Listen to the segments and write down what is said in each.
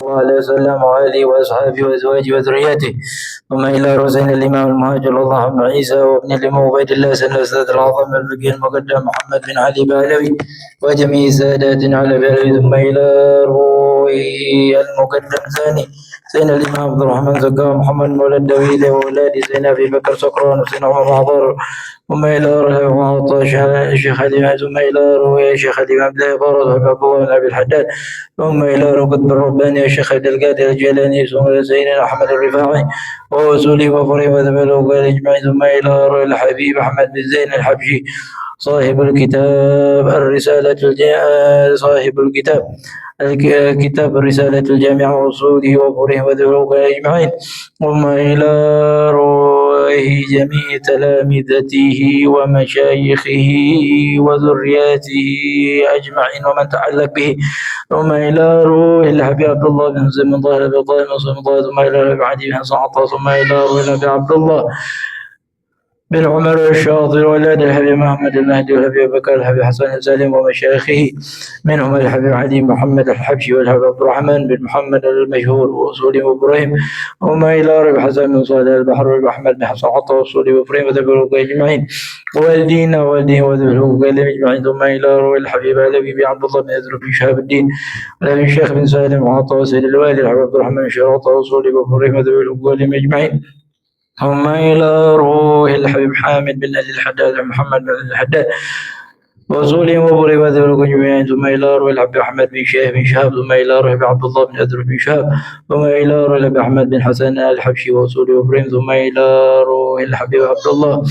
الله عليه وسلم وآله وأصحابه وأزواجه وذريته. ثم إلى رسول الإمام المهاجر الله بن عيسى وابن الإمام عبيد الله سن الأستاذ الأعظم الفقيه المقدم محمد بن علي بهلوي وجميع ساداتنا على بهلوي. ثم إلى روحه المقدم ثاني سيدنا الإمام عبد الرحمن زكاه محمد مولى الدويل وأولاد سيدنا أبي بكر سكران وسيدنا عمر معظر. ثم إلى روح الشيخ الإمام ثم إلى روح الشيخ الإمام عبد الله عبد الله بن أبي الحداد. ثم إلى ركب الرباني الشيخ عبد القادر الجيلاني ثم إلى سيدنا أحمد الرفاعي ووصولي وفري وذبل وقال إجمعين. ثم إلى روح الحبيب أحمد بن زين الحبشي صاحب الكتاب صاحب كتاب الرسالة الجامعة وصوله وفره وذروه أجمعين. ثم إلى روح جميع تلامذته ومشايخه وذرياته أجمعين ومن تعلق به. ثم إلى روح الحبيب عبد الله بن حسين بن طاهر بن طاهر بن طاهر. ثم إلى روح عدي بن سعطة. ثم إلى روح الحبيب عبد الله بن عمر الشاطر وولاد الحبيب محمد المهدي والحبيب بكر الحبيب حسن السالم ومشايخه منهم الحبيب علي محمد الحبشي والحبيب عبد الرحمن بن محمد المشهور وأصولي وإبراهيم. وما إلى رب حسن بن صالح البحر وأحمد بن حسن عطا وأصولي وإبراهيم وذبلوك أجمعين والدين وذبلوك أجمعين. ثم إلى روح الحبيب علي بن عبد الله بن أزرق بن شهاب الدين والحبيب الشيخ بن سالم وعطا وسيد الوالي الحبيب عبد الرحمن بن شراطة وأصولي وإبراهيم وذبلوك أجمعين. ثم إلى روح الحبيب حامد بن أبي الحداد محمد بن الحداد وصولهم وبري وذلك جميعا. ثم إلى روح الحبيب أحمد بن شهاب. ثم إلى روح عبد الله بن أدر بن شهاب. ثم إلى روح الحبيب أحمد بن حسن الحبشي وصوله وبريم. ثم إلى روح الحبيب عبد الله.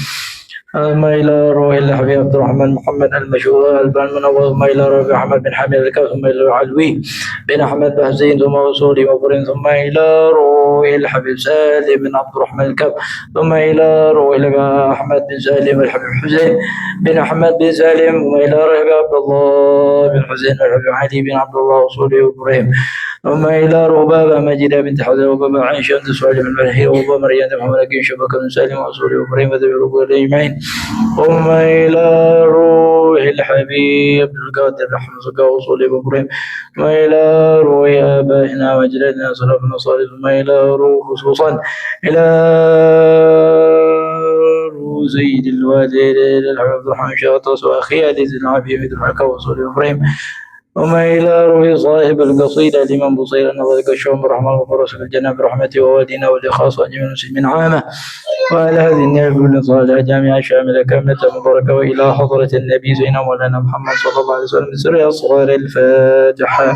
ثم إلى روح الحبيب عبد الرحمن محمد المشهور المنور. ثم إلى روح أحمد بن حامد الكاف. ثم إلى علوي بن أحمد بن حسين. ثم وصوله وبريم. ثم إلى روح الحبيب سالم بن عبد الرحمن الكاف. ثم إلى روح أحمد بن سالم والحبيب حسين بن أحمد بن سالم. ثم إلى روح عبد الله بن حسين والحبيب علي بن عبد الله وصوله وبريم. ثم إلى ربابة مجيدة بنت حسن وبابا عائشة بنت سعيد بن الملحي وبابا مريم بن محمد بن شبكة بن سالم وصوله وبريم وذبلوك أجمعين. ثم إلى روح الحبيب القادر رحمه الله وصوله وبريم. ثم إلى روح آبائنا وأجدادنا سلف بن صالح. ثم إلى روح خصوصا إلى روح سيد الوالدين الحبيب عبد الرحمن شاطس وأخي عزيز العافية بن الحكا وصوله وبريم. ثم إلى روح صاحب القصيدة الإمام بصير النظر الشوم برحمة وفرس في الجنة برحمته ووالدنا والإخاص وجميع المسلمين عامة. وعلى هذه النعمة صالحة جامعة شاملة كاملة مباركة. وإلى حضرة النبي سيدنا مولانا محمد صلى الله عليه وسلم بسر أصغر الفاتحة.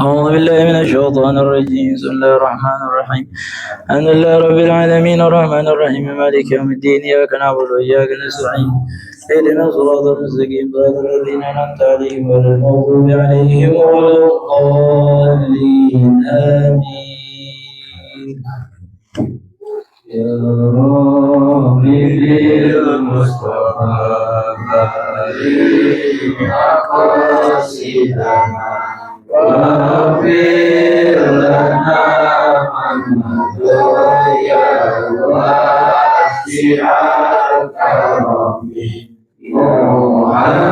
أعوذ بالله من الشيطان الرجيم. بسم الله الرحمن الرحيم. الحمد لله رب العالمين الرحمن الرحيم مالك يوم الدين إياك نعبد وإياك نستعين اهدنا الصراط المستقيم صراط الذين أنعمت عليهم غير المغضوب عليهم ولا الضالين آمين. يا ربي بالمصطفى بارك قاصدنا واغفر لنا محمد يا واسع الكرم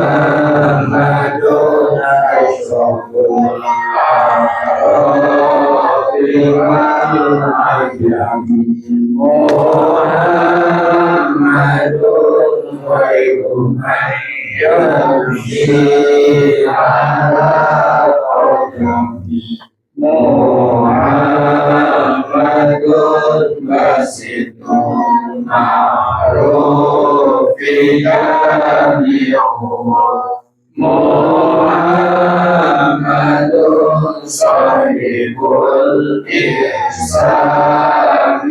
محمد أشرف الأعراف والعجم محمد خير من يمشي على الأرض محمد باسط معروف جميعهم محمد صاحب الإحسان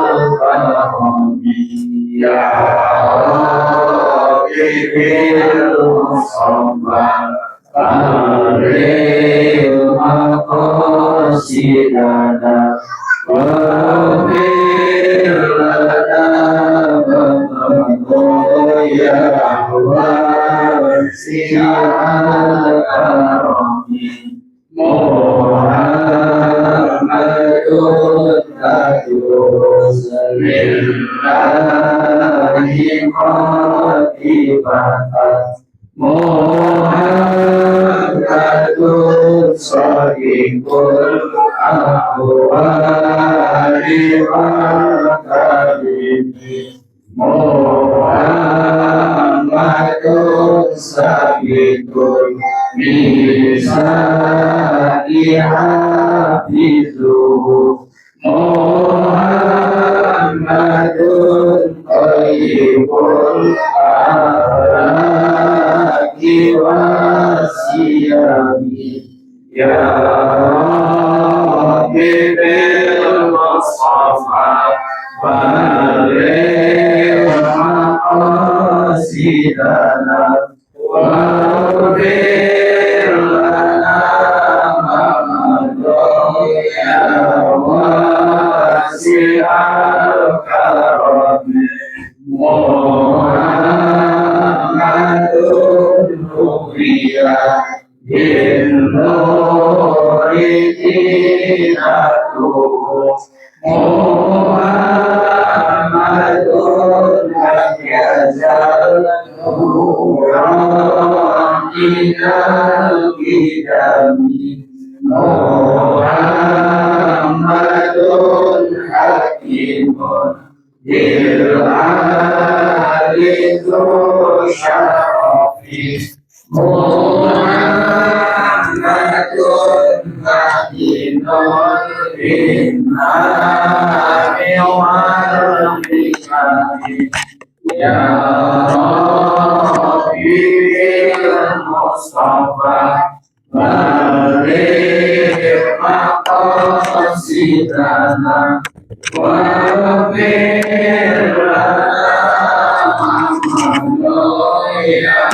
والكرم يا ربي بالمصطفى أريد مقاصدنا واغفر لنا يا واسع الكرم محمد تدعوس لله خاتمة محمد صديق kul ahwali wa kabini Muhammadun sabikul misali hafizuhu Muhammadun qayyibul akhlaqi wasiyami Ya Rabbi bil Mustafa baligh maqasidana waghfir lana ma madha ya wasi'al karam Muhammadun nubiya Innuritinatuhu Muhammadun lam yazal nuran minal qidami Muhammadun hakimun bil ali dzu syarafi Muhammadun Madinun Binnami wal hikmati Ya Rabbi bil Mustafa baligh maqasidana waghfir lana ya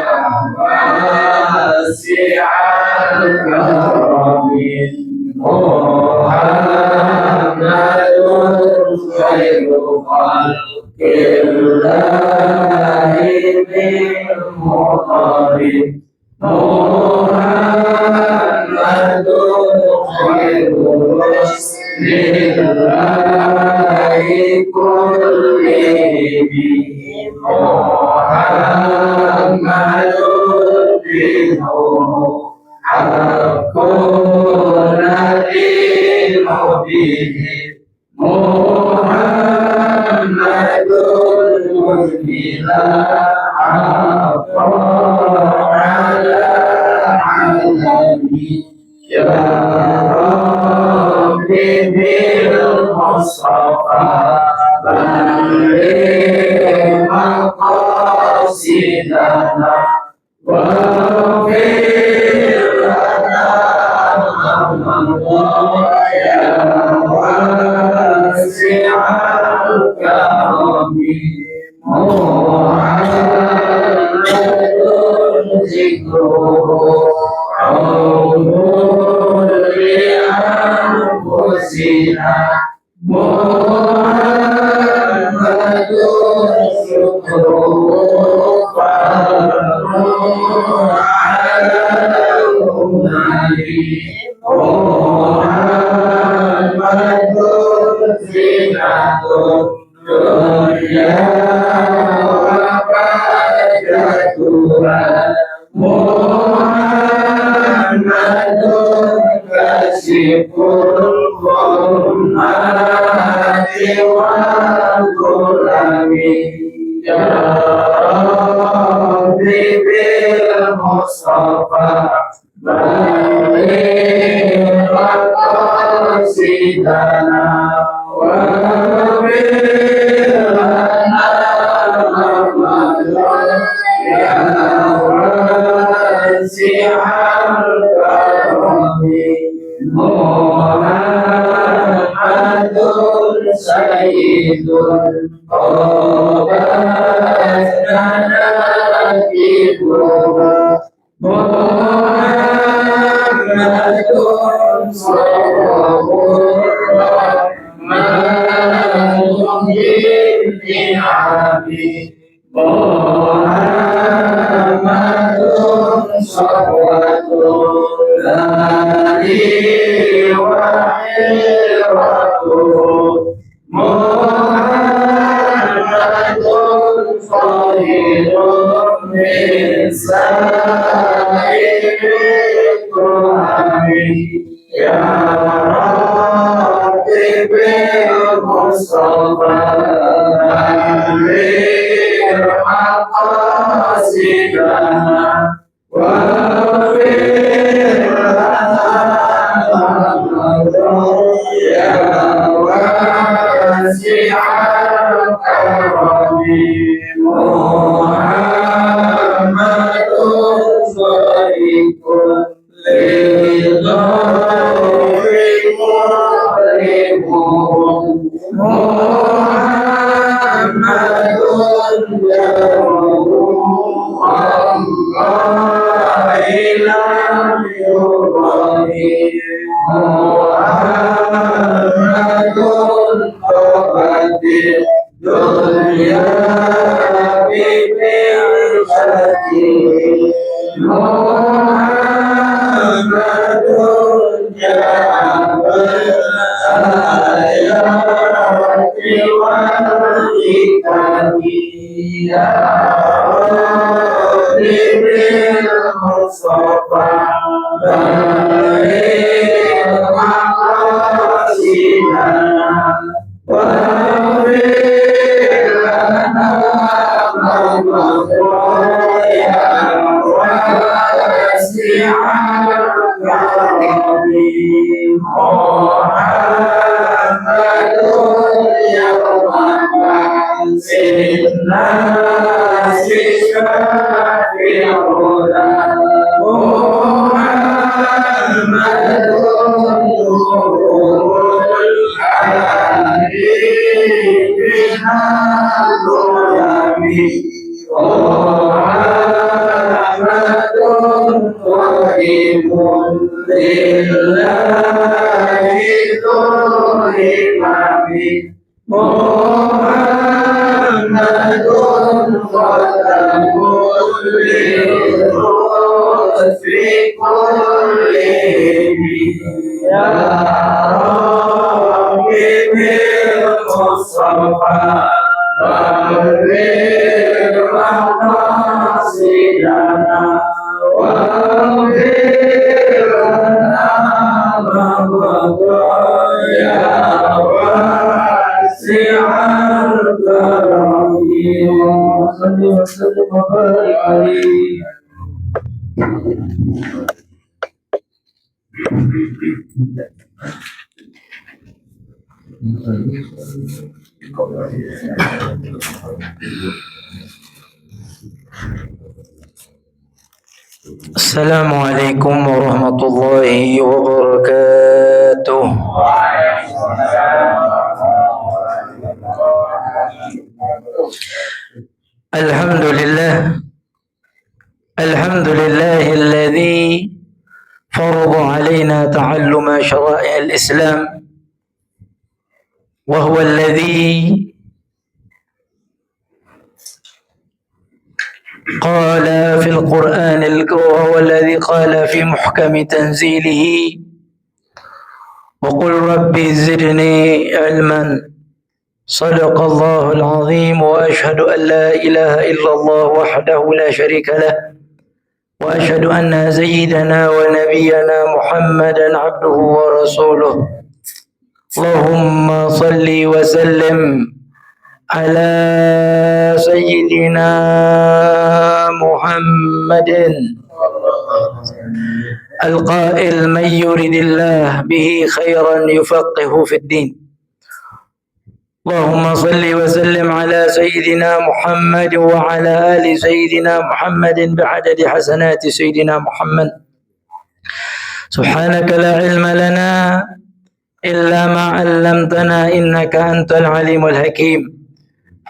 wasi'al karam Muhammadun khairu khalqillahi bil muqarrib Muhammadun khairu rusulillahi kullihim Muhammadun binuhu haqqun lil mubin Muhammadun mubila haqqa ala alami Ya Rabbi bil Mustafa baligh maqasidana waghfir lana ya wasi'al karami Muhammadun zikruhu Aulul li'anfusina Muhammadun syukruhu farruh al-umari Muhammadun zinatun dunya wa barakatuha Muhammadun kasiful ummati wal qulami Ya Rabbi bil Mustafa baligh maqasidana waghfir lana ma ya wasi'al karami Muhammadun sayyidul qabatana kibuha Muhammadun sallallahu rahmanun bi'ni'ami Muhammadun sallallahu alaihi wa hiratuhu Muhammadun khairun min sa'iri tuhami Ya ربي بالمصطفى بلغ مقاصدنا واغفر لنا يا واسع الكرم محمد صديق للغار مغرب محمد جاره الله لا يرضي محمد قد الدنيا بمعشته محمد جاب الآيات والحكم يا ربي بالمصطفى بلغ مقاصدنا واغفر لنا ما مضى يا واسع الكرم محمد يوم بعث الناس شافعنا محمد نور العالمين الظلم محمد قائم لله ذو الهمم محمد ختم للرسل كلهم يا ربي بالمصطفى بلغ مقاصدنا واغفر لنا ما مضى يا واسع الكرم صل وسلم وبارك عليه. السلام عليكم ورحمة الله وبركاته. الحمد لله الذي فرض علينا تعلم شرائع الإسلام، وهو الذي قال في القرآن، وهو الذي قال في محكم تنزيله: وقل ربي زدني علما. صدق الله العظيم، وأشهد أن لا إله إلا الله وحده لا شريك له، وأشهد أن سيدنا ونبينا محمدا عبده ورسوله. اللهم صل وسلم على سيدنا محمد القائل: من يرد الله به خيرا يفقهه في الدين. اللهم صل وسلم على سيدنا محمد وعلى آل سيدنا محمد بعدد حسنات سيدنا محمد. سبحانك لا علم لنا إلا ما علمتنا، إنك أنت العليم الحكيم.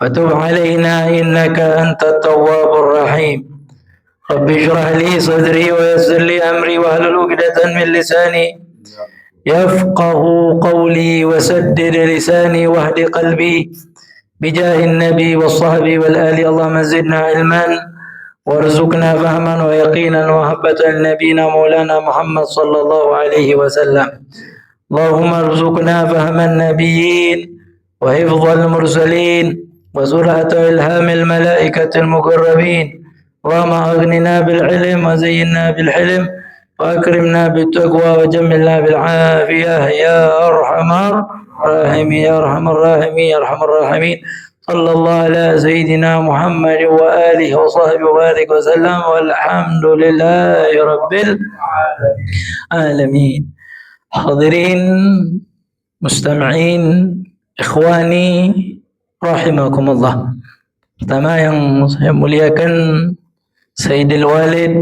فتب علينا إنك أنت التواب الرحيم. رب اشرح لي صدري ويسر لي أمري واحلل عقدة من لساني يفقه قولي، وسدد لساني واهد قلبي بجاه النبي والصحب والآل. اللهم زدنا علما وارزقنا فهما ويقينا ومحبة لنبينا مولانا محمد صلى الله عليه وسلم. اللهم ارزقنا فهم النبيين وحفظ المرسلين وسرعة إلهام الملائكة المقربين. اللهم أغننا بالعلم وزينا بالحلم وأكرمنا بالتقوى وجملنا بالعافية يا أرحم الراحمين يا أرحم الراحمين يا أرحم الراحمين. صلى الله على سيدنا محمد وآله وصحبه وبارك وسلم والحمد لله رب العالمين. حاضرين مستمعين ikhwani rahimakumullah. Pertama yang saya muliakan Sayyidil Walid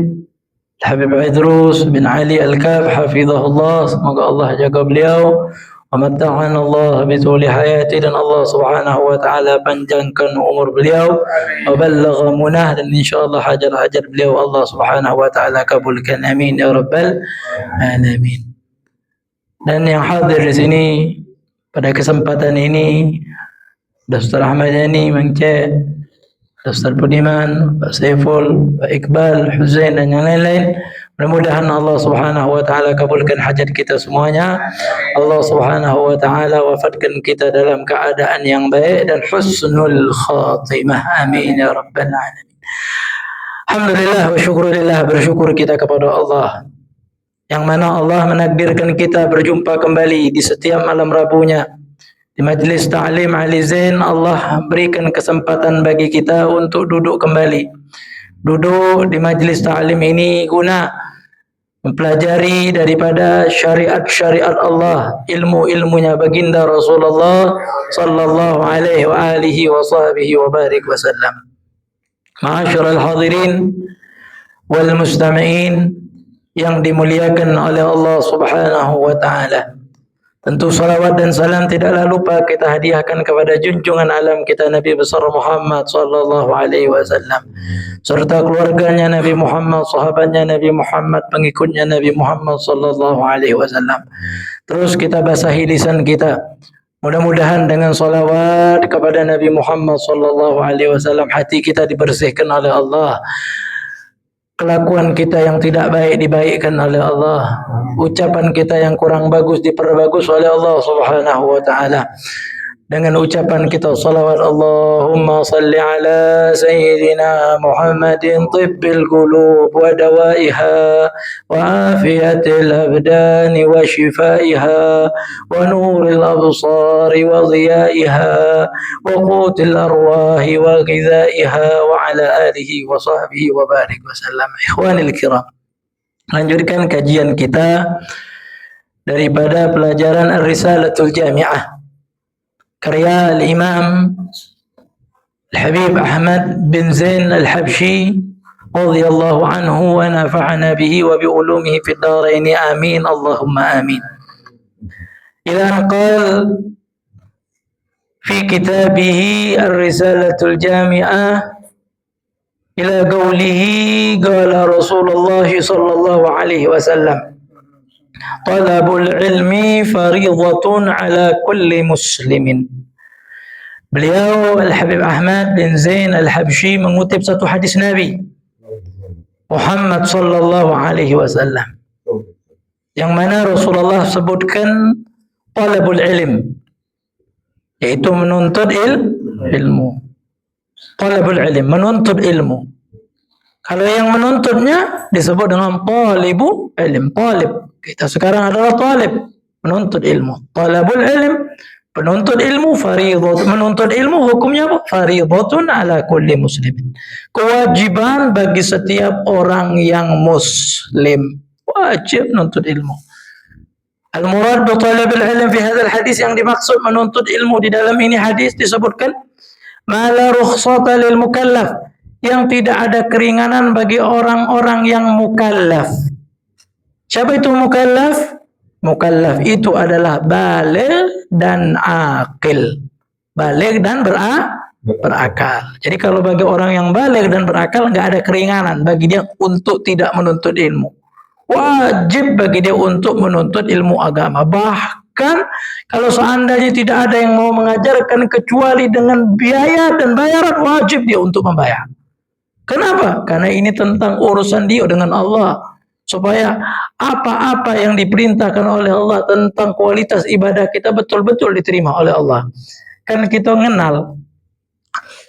Habib Idrus bin Ali Al-Kaf hafizahullah, semoga Allah jaga beliau, wa matta'ana Allah bi tuli hayati, dan Allah Subhanahu wa taala panjangkan umur beliau, wa ballagha munah, dan insyaallah hajar-hajar beliau Allah Subhanahu wa taala kabulkan, amin ya rabbal alamin. Dan yang hadir di sini pada kesempatan ini, Dr. Ahmad Yani, Mang Cek, Dr. Budiman, Pak Saiful, Pak Iqbal, Huzain, dan yang lain-lain. Mudah-mudahan Allah Subhanahu wa taala kabulkan hajat kita semuanya. Allah Subhanahu wa taala wafatkan kita dalam keadaan yang baik dan husnul khatimah. Amin ya rabbal alamin. Alhamdulillah wa syukurillah, bersyukur kita kepada Allah yang mana Allah menakdirkan kita berjumpa kembali di setiap malam Rabunya di majlis ta'lim Ali Zain. Allah berikan kesempatan bagi kita untuk duduk kembali, duduk di majlis ta'lim ini guna mempelajari daripada syariat-syariat Allah, ilmu-ilmunya baginda Rasulullah sallallahu alaihi wa alihi wa sahbihi wa barik wasallam. Ma'asyiral hadirin wal mustami'in yang dimuliakan oleh Allah Subhanahu wa taala. Tentu salawat dan salam tidaklah lupa kita hadiahkan kepada junjungan alam kita Nabi besar Muhammad sallallahu alaihi wasallam, serta keluarganya Nabi Muhammad, sahabatnya Nabi Muhammad, pengikutnya Nabi Muhammad sallallahu alaihi wasallam. Terus kita basahi lisan kita, mudah-mudahan dengan salawat kepada Nabi Muhammad sallallahu alaihi wasallam hati kita dibersihkan oleh Allah, kelakuan kita yang tidak baik dibaikkan oleh Allah, ucapan kita yang kurang bagus diperbagus oleh Allah Subhanahu wa taala. Dengan ucapan kita salawat, Allahumma salli ala sayyidina Muhammadin tibbil qulub wa dawaiha wa afiyatil abdani wa shifaiha wa nuril absari wa dhiyaiha wa qutil arwahi wa ghidaiha wa ala alihi wa sahbihi wa barik wa sallam. Ikhwanil kiram, lanjutkan kajian kita daripada pelajaran Ar-Risalatul Jami'ah karya Al-Imam Al-Habib Ahmad bin Zain Al-Habshi radhiyallahu anhu wa nafa'ana bihi wa bi ulumihi fid dharain, amin Allahumma amin. Ila qal fi kitabih Ar-Risalatul Jami'ah ila qawlihi qala Rasulullah sallallahu alaihi wasallam, talabul ilmi fariidatun ala kulli muslimin. Beliau Al-Habib Ahmad bin Zain Al-Habshi mengutip satu hadis Nabi Muhammad sallallahu alaihi wasallam yang mana Rasulullah sebutkan talabul ilm, yaitu menuntut ilmu. Talabul ilm, menuntut ilmu. Kalau yang menuntutnya disebut dengan talibu ilm. Talib, kita sekarang adalah talib, menuntut ilmu. Talabul ilm, penuntut ilmu, fariidat. Menuntut ilmu hukumnya apa? Fariidatun ala kulli muslimin. Kewajiban bagi setiap orang yang muslim. Wajib menuntut ilmu. Al-murad bi talabil ilm fi hadzal hadis, yang dimaksud menuntut ilmu di dalam ini hadis disebutkan ma la rukhsata lil mukallaf, yang tidak ada keringanan bagi orang-orang yang mukallaf. Siapa itu mukallaf? Mukallaf itu adalah baligh dan akil. Baligh dan berakal. Jadi kalau bagi orang yang baligh dan berakal, enggak ada keringanan bagi dia untuk tidak menuntut ilmu. Wajib bagi dia untuk menuntut ilmu agama. Bahkan kalau seandainya tidak ada yang mau mengajarkan kecuali dengan biaya dan bayaran, wajib dia untuk membayar. Kenapa? Karena ini tentang urusan dia dengan Allah. Supaya apa-apa yang diperintahkan oleh Allah tentang kualitas ibadah kita betul-betul diterima oleh Allah. Kan kita mengenal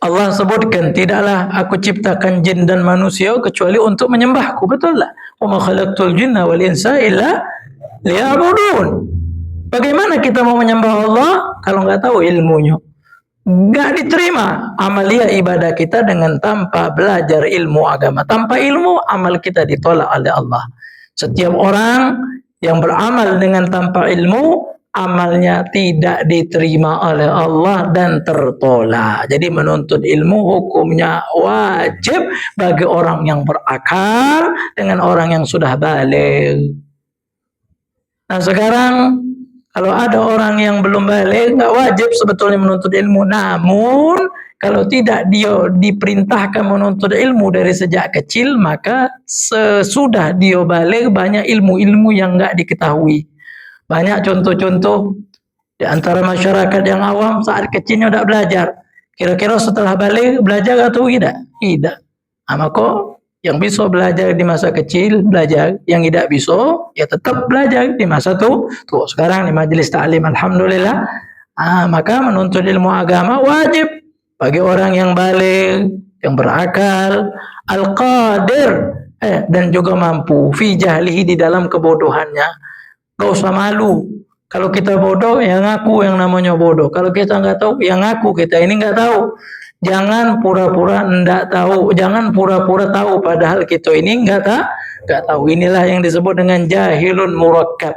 Allah sebutkan, tidaklah aku ciptakan jin dan manusia kecuali untuk menyembahku. Betul tak? Wa ma khalaqtul jinna wal insa illa liya'budun. Bagaimana kita mau menyembah Allah kalau nggak tahu ilmunya? Nggak diterima amalia ibadah kita dengan tanpa belajar ilmu agama. Tanpa ilmu, amal kita ditolak oleh Allah. Setiap orang yang beramal dengan tanpa ilmu, amalnya tidak diterima oleh Allah dan tertolak. Jadi menuntut ilmu hukumnya wajib bagi orang yang berakal dengan orang yang sudah baligh. Nah sekarang kalau ada orang yang belum baligh, nggak wajib sebetulnya menuntut ilmu. Namun kalau tidak dia diperintahkan menuntut ilmu dari sejak kecil, maka sesudah dia baligh banyak ilmu-ilmu yang nggak diketahui. Banyak contoh-contoh di antara masyarakat yang awam saat kecilnya udah belajar. Kira-kira setelah balik belajar atau tidak? Tidak. Maka yang bisa belajar di masa kecil belajar, yang tidak bisa ya tetap belajar di masa tua. Sekarang di majelis ta'lim alhamdulillah. Maka menuntut ilmu agama wajib bagi orang yang balik, yang berakal, al-qadir dan juga mampu fi jahlihi di dalam kebodohannya. Gak usah malu. Kalau kita bodoh, ya ngaku yang namanya bodoh. Kalau kita nggak tahu, ya ngaku kita ini nggak tahu. Jangan pura-pura nggak tahu. Jangan pura-pura tahu. Padahal kita ini nggak tahu. Inilah yang disebut dengan jahilun murakkab.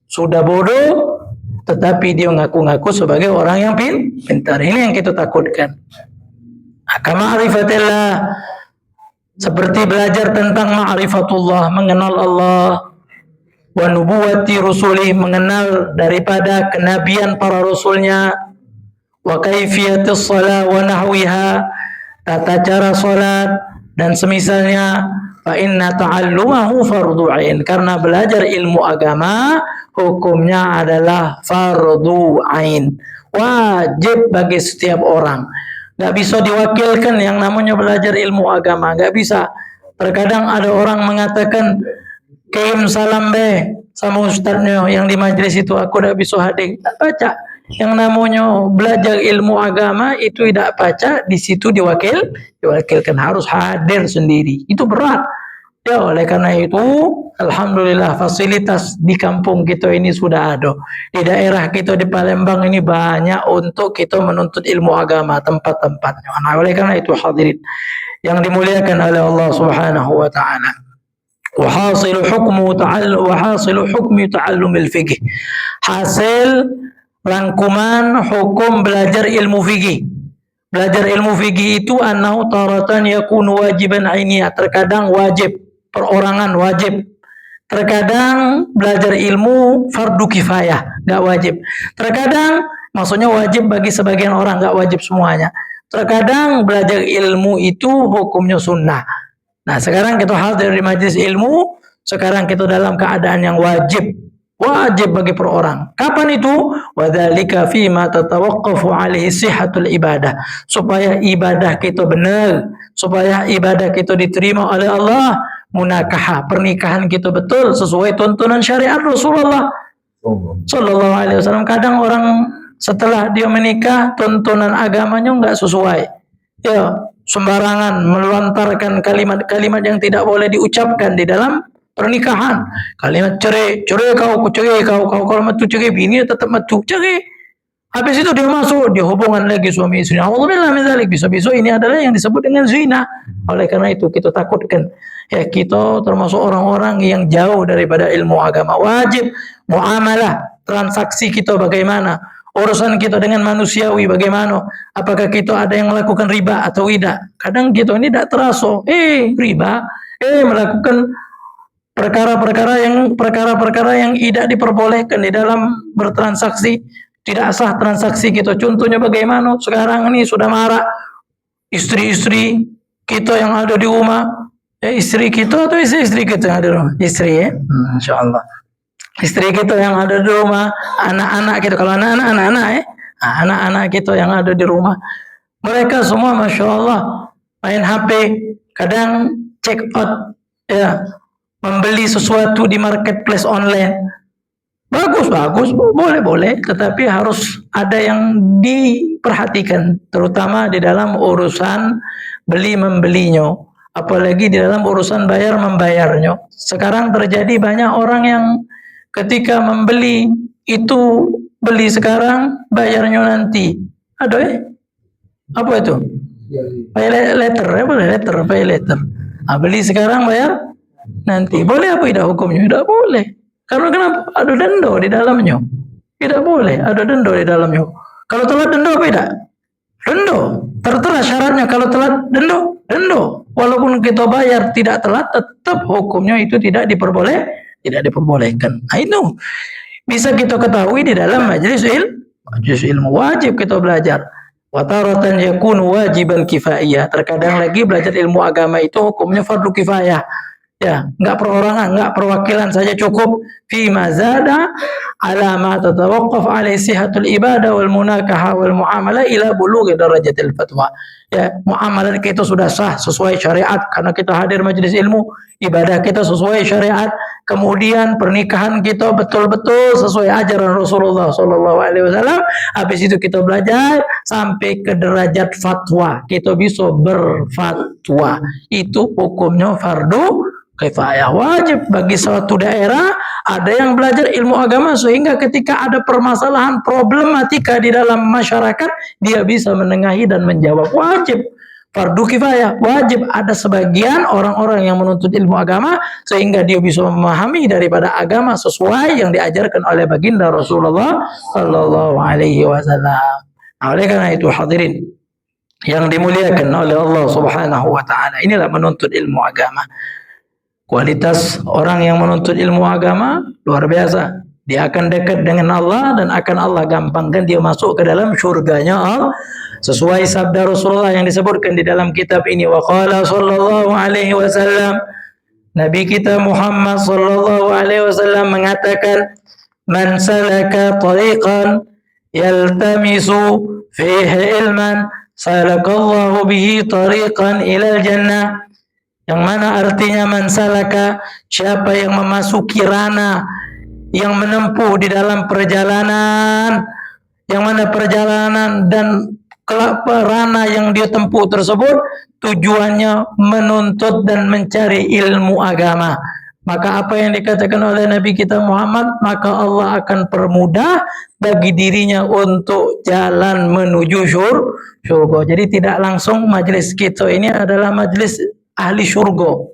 Sudah bodoh, tetapi dia ngaku-ngaku sebagai orang yang pintar. Ini yang kita takutkan. Kama ma'rifatillah. Seperti belajar tentang ma'rifatullah, mengenal Allah. Wa nubuwati rusuli, mengenal daripada kenabian para rasulnya. Wa kaifiyatis shalah wa nahwiha, tata cara salat dan semisalnya. Fa inna ta'allumahu fardhu ain, karena belajar ilmu agama hukumnya adalah fardhu ain, wajib bagi setiap orang. Gak bisa diwakilkan yang namanya belajar ilmu agama, gak bisa. Terkadang ada orang mengatakan, kirim salam sama ustadznya yang di majelis itu, aku tidak bisa hadir. Tak baca. Yang namanya belajar ilmu agama itu tidak baca, di situ diwakilkan, harus hadir sendiri. Itu berat. Ya, oleh karena itu, alhamdulillah fasilitas di kampung kita ini sudah ada. Di daerah kita di Palembang ini banyak untuk kita menuntut ilmu agama, tempat-tempatnya. Nah, oleh karena itu hadirin yang dimuliakan oleh Allah Subhanahu wa taala. Wahasilu hukmi ta'allumil fiqh. Hasil rangkuman hukum belajar ilmu fikih. Belajar ilmu fikih itu annahu taratan yakunu wajiban ainiyah, terkadang wajib, perorangan wajib. Terkadang belajar ilmu fardu kifayah, enggak wajib. Terkadang maksudnya wajib bagi sebagian orang, enggak wajib semuanya. Terkadang belajar ilmu itu hukumnya sunnah. Nah sekarang kita hadir di majelis ilmu, sekarang kita dalam keadaan yang wajib bagi per orang. Kapan itu? Wadzalika fima tatawaqqafu alaihi sihhatul ibadah, supaya ibadah kita benar, supaya ibadah kita diterima oleh Allah. Munakahah, pernikahan kita betul sesuai tuntunan syariat Rasulullah sallallahu alaihi wasallam. Kadang orang setelah dia menikah tuntunan agamanya enggak sesuai. Ya, sembarangan melontarkan kalimat-kalimat yang tidak boleh diucapkan di dalam pernikahan. Kalimat cerai kau, kalau matu cerai, bini tetap matu cerai. Habis itu dia masuk, dia hubungan lagi suami istri. Alhamdulillah misalnya bisa-bisa ini adalah yang disebut dengan zina. Oleh karena itu kita takutkan. Ya, kita termasuk orang-orang yang jauh daripada ilmu agama. Wajib muamalah, transaksi kita bagaimana? Urusan kita dengan manusiawi bagaimana? Apakah kita ada yang melakukan riba atau tidak? Kadang kita ini tidak terasa. Riba. Melakukan perkara-perkara yang tidak diperbolehkan di dalam bertransaksi. Tidak sah transaksi kita. Contohnya bagaimana? Sekarang ini sudah marak istri-istri kita yang ada di rumah. Istri kita atau istri kita yang ada di rumah? Istri ya. InsyaAllah. Istri kita yang ada di rumah, anak-anak kita, kalau anak-anak kita yang ada di rumah, mereka semua Masya Allah main HP, kadang check out, ya, membeli sesuatu di marketplace online, Bagus, boleh, tetapi harus ada yang diperhatikan, terutama di dalam urusan beli membelinya, apalagi di dalam urusan bayar membayarnya. Sekarang terjadi banyak orang yang ketika membeli itu beli sekarang, bayarnya nanti. Aduh, apa itu? Pay letter, pay letter. Beli sekarang, bayar nanti. Boleh apa tidak hukumnya? Tidak boleh. Karena kenapa? Ada denda di dalamnya. Tidak boleh, ada denda di dalamnya. Kalau telat denda apa tidak? Denda. Tertera syaratnya, kalau telat denda. Walaupun kita bayar tidak telat, tetap hukumnya itu tidak diperbolehkan. Nah, itu bisa kita ketahui di dalam majelis ilmu. Wajib kita belajar. Wa taratan yakunu wajiban kifaiyah. Terkadang lagi belajar ilmu agama itu hukumnya fardu kifayah. Ya, enggak perorangan, enggak perwakilan saja cukup. Fi mazada ala ma tatawaqqaf alaihi sihhatul ibadah wal munakaha wal muamalah ila bulughi darajatil fatwa. Ya, muamalah kita sudah sah sesuai syariat karena kita hadir majelis ilmu, ibadah kita sesuai syariat, kemudian pernikahan kita betul-betul sesuai ajaran Rasulullah sallallahu alaihi wasallam. Habis itu kita belajar sampai ke derajat fatwa. Kita bisa berfatwa. Itu hukumnya fardu kifayah. Wajib bagi suatu daerah ada yang belajar ilmu agama sehingga ketika ada permasalahan problematika di dalam masyarakat dia bisa menengahi dan menjawab. Wajib fardu kifayah. Wajib ada sebagian orang-orang yang menuntut ilmu agama sehingga dia bisa memahami daripada agama sesuai yang diajarkan oleh baginda Rasulullah sallallahu alaihi wasallam. Oleh karena itu hadirin yang dimuliakan oleh Allah Subhanahu wa taala, inilah menuntut ilmu agama. Kualitas orang yang menuntut ilmu agama luar biasa. Dia akan dekat dengan Allah dan akan Allah gampangkan dia masuk ke dalam syurganya Allah. Sesuai sabda Rasulullah yang disebutkan di dalam kitab ini. Wa qala sallallahu alaihi wasallam. Nabi kita Muhammad sallallahu alaihi wasallam mengatakan, "Man salaka tariqan yaltamisu fihi ilman, salakallahu bihi tariqan ilal jannah." Yang mana artinya mansalaka, siapa yang memasuki rana, yang menempuh di dalam perjalanan, yang mana perjalanan dan rana yang dia tempuh tersebut tujuannya menuntut dan mencari ilmu agama. Maka apa yang dikatakan oleh Nabi kita Muhammad, maka Allah akan permudah bagi dirinya untuk jalan menuju syurga. Jadi tidak langsung majelis kita ini adalah majelis ahli syurga.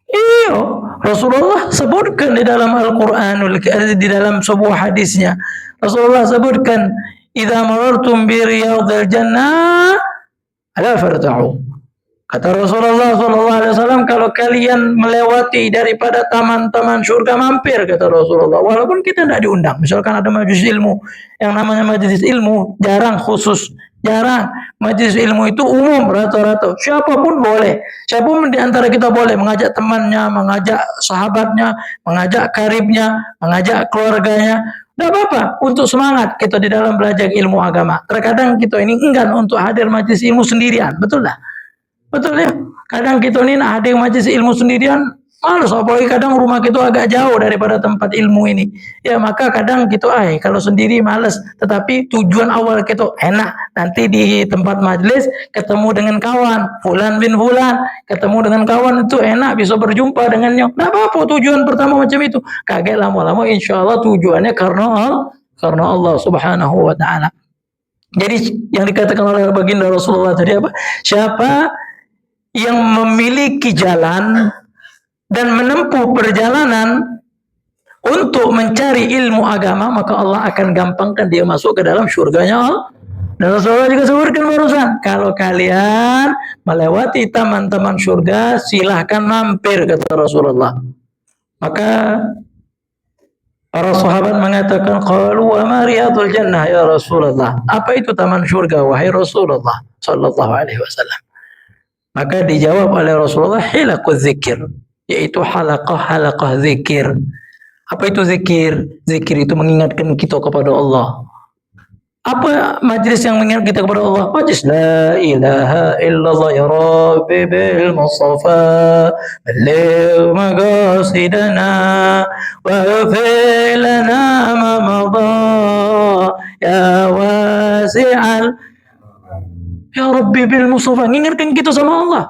Iya, Rasulullah sebutkan di dalam Al-Quranul, di dalam sebuah hadisnya. Rasulullah sebutkan, "Idza marartum bi riyadil jannah, ala farta'u." Kata Rasulullah SAW, kalau kalian melewati daripada taman-taman surga, mampir, kata Rasulullah. Walaupun kita tidak diundang. Misalkan ada majelis ilmu, yang namanya majelis ilmu jarang khusus, jarang. Majelis ilmu itu umum, rata-rata. Siapapun boleh. Siapapun di antara kita boleh mengajak temannya, mengajak sahabatnya, mengajak karibnya, mengajak keluarganya. Tidak apa-apa, untuk semangat kita di dalam belajar ilmu agama. Terkadang kita ini enggan untuk hadir majelis ilmu sendirian, betul tak? Betul ya. Kadang kita ini nak hadir majelis ilmu sendirian, malas. Apalagi kadang rumah kita agak jauh daripada tempat ilmu ini. Ya maka kadang kita kalau sendiri malas. Tetapi tujuan awal kita enak. Nanti di tempat majelis ketemu dengan kawan, fulan bin fulan, ketemu dengan kawan itu enak, bisa berjumpa dengannya. Tidak apa-apa tujuan pertama macam itu. Kaget lama-lama insya Allah tujuannya karena Allah Subhanahu wa taala. Jadi yang dikatakan oleh baginda Rasulullah tadi apa? Siapa yang memiliki jalan dan menempuh perjalanan untuk mencari ilmu agama, maka Allah akan gampangkan dia masuk ke dalam syurganya Allah. Dan Rasulullah juga sebutkan barusan, kalau kalian melewati taman-taman syurga, silahkan mampir, kata Rasulullah. Maka para sahabat mengatakan, qalu wa ma riyadul jannah ya Rasulullah. Apa itu taman syurga wahai Rasulullah sallallahu alaihi wasallam? Maka dijawab oleh Rasulullah, hilaquz zikir, yaitu halaqah zikir. Apa itu zikir? Zikir itu mengingatkan kita kepada Allah. Apa majlis yang mengingat kita kepada Allah? Majlis la ilaha illallah ya Rabbi bil Mustafa balligh maqasidana wa ghfir lana ma madha ya wasi'al ya Rabbi bil Mustafa. Mengingatkan kita sama Allah.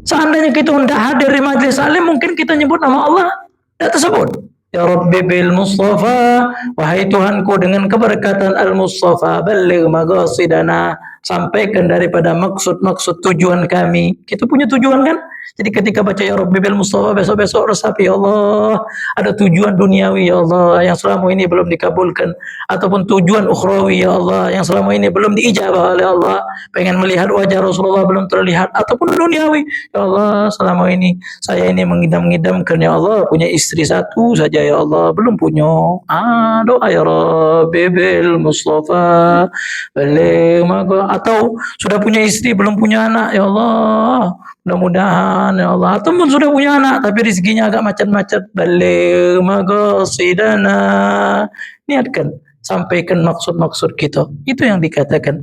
Seandainya kita tidak hadir di majlis salim, mungkin kita nyebut nama Allah tidak tersebut. Ya Rabbi bil Mustafa, wahai Tuhanku dengan keberkatan Al-Mustafa, balligh maqasidana, sampaikan daripada maksud-maksud tujuan kami. Kita punya tujuan kan? Jadi ketika baca Ya Rabbi bil Mustafa, besok-besok resapi, ya Allah, ada tujuan duniawi ya Allah yang selama ini belum dikabulkan, ataupun tujuan ukhrawi ya Allah yang selama ini belum diijabah oleh Allah, pengen melihat wajah Rasulullah belum terlihat, ataupun duniawi ya Allah selama ini saya ini mengidam-ngidamkan ya Allah punya istri satu saja ya Allah belum punya. Doa Ya Rabbi bil Mustafa balik maka, atau sudah punya istri belum punya anak ya Allah mudah-mudahan ya Allah, ataupun sudah punya anak tapi rezekinya agak macet-macet, balik maqasidana, niatkan sampaikan maksud-maksud kita. Itu yang dikatakan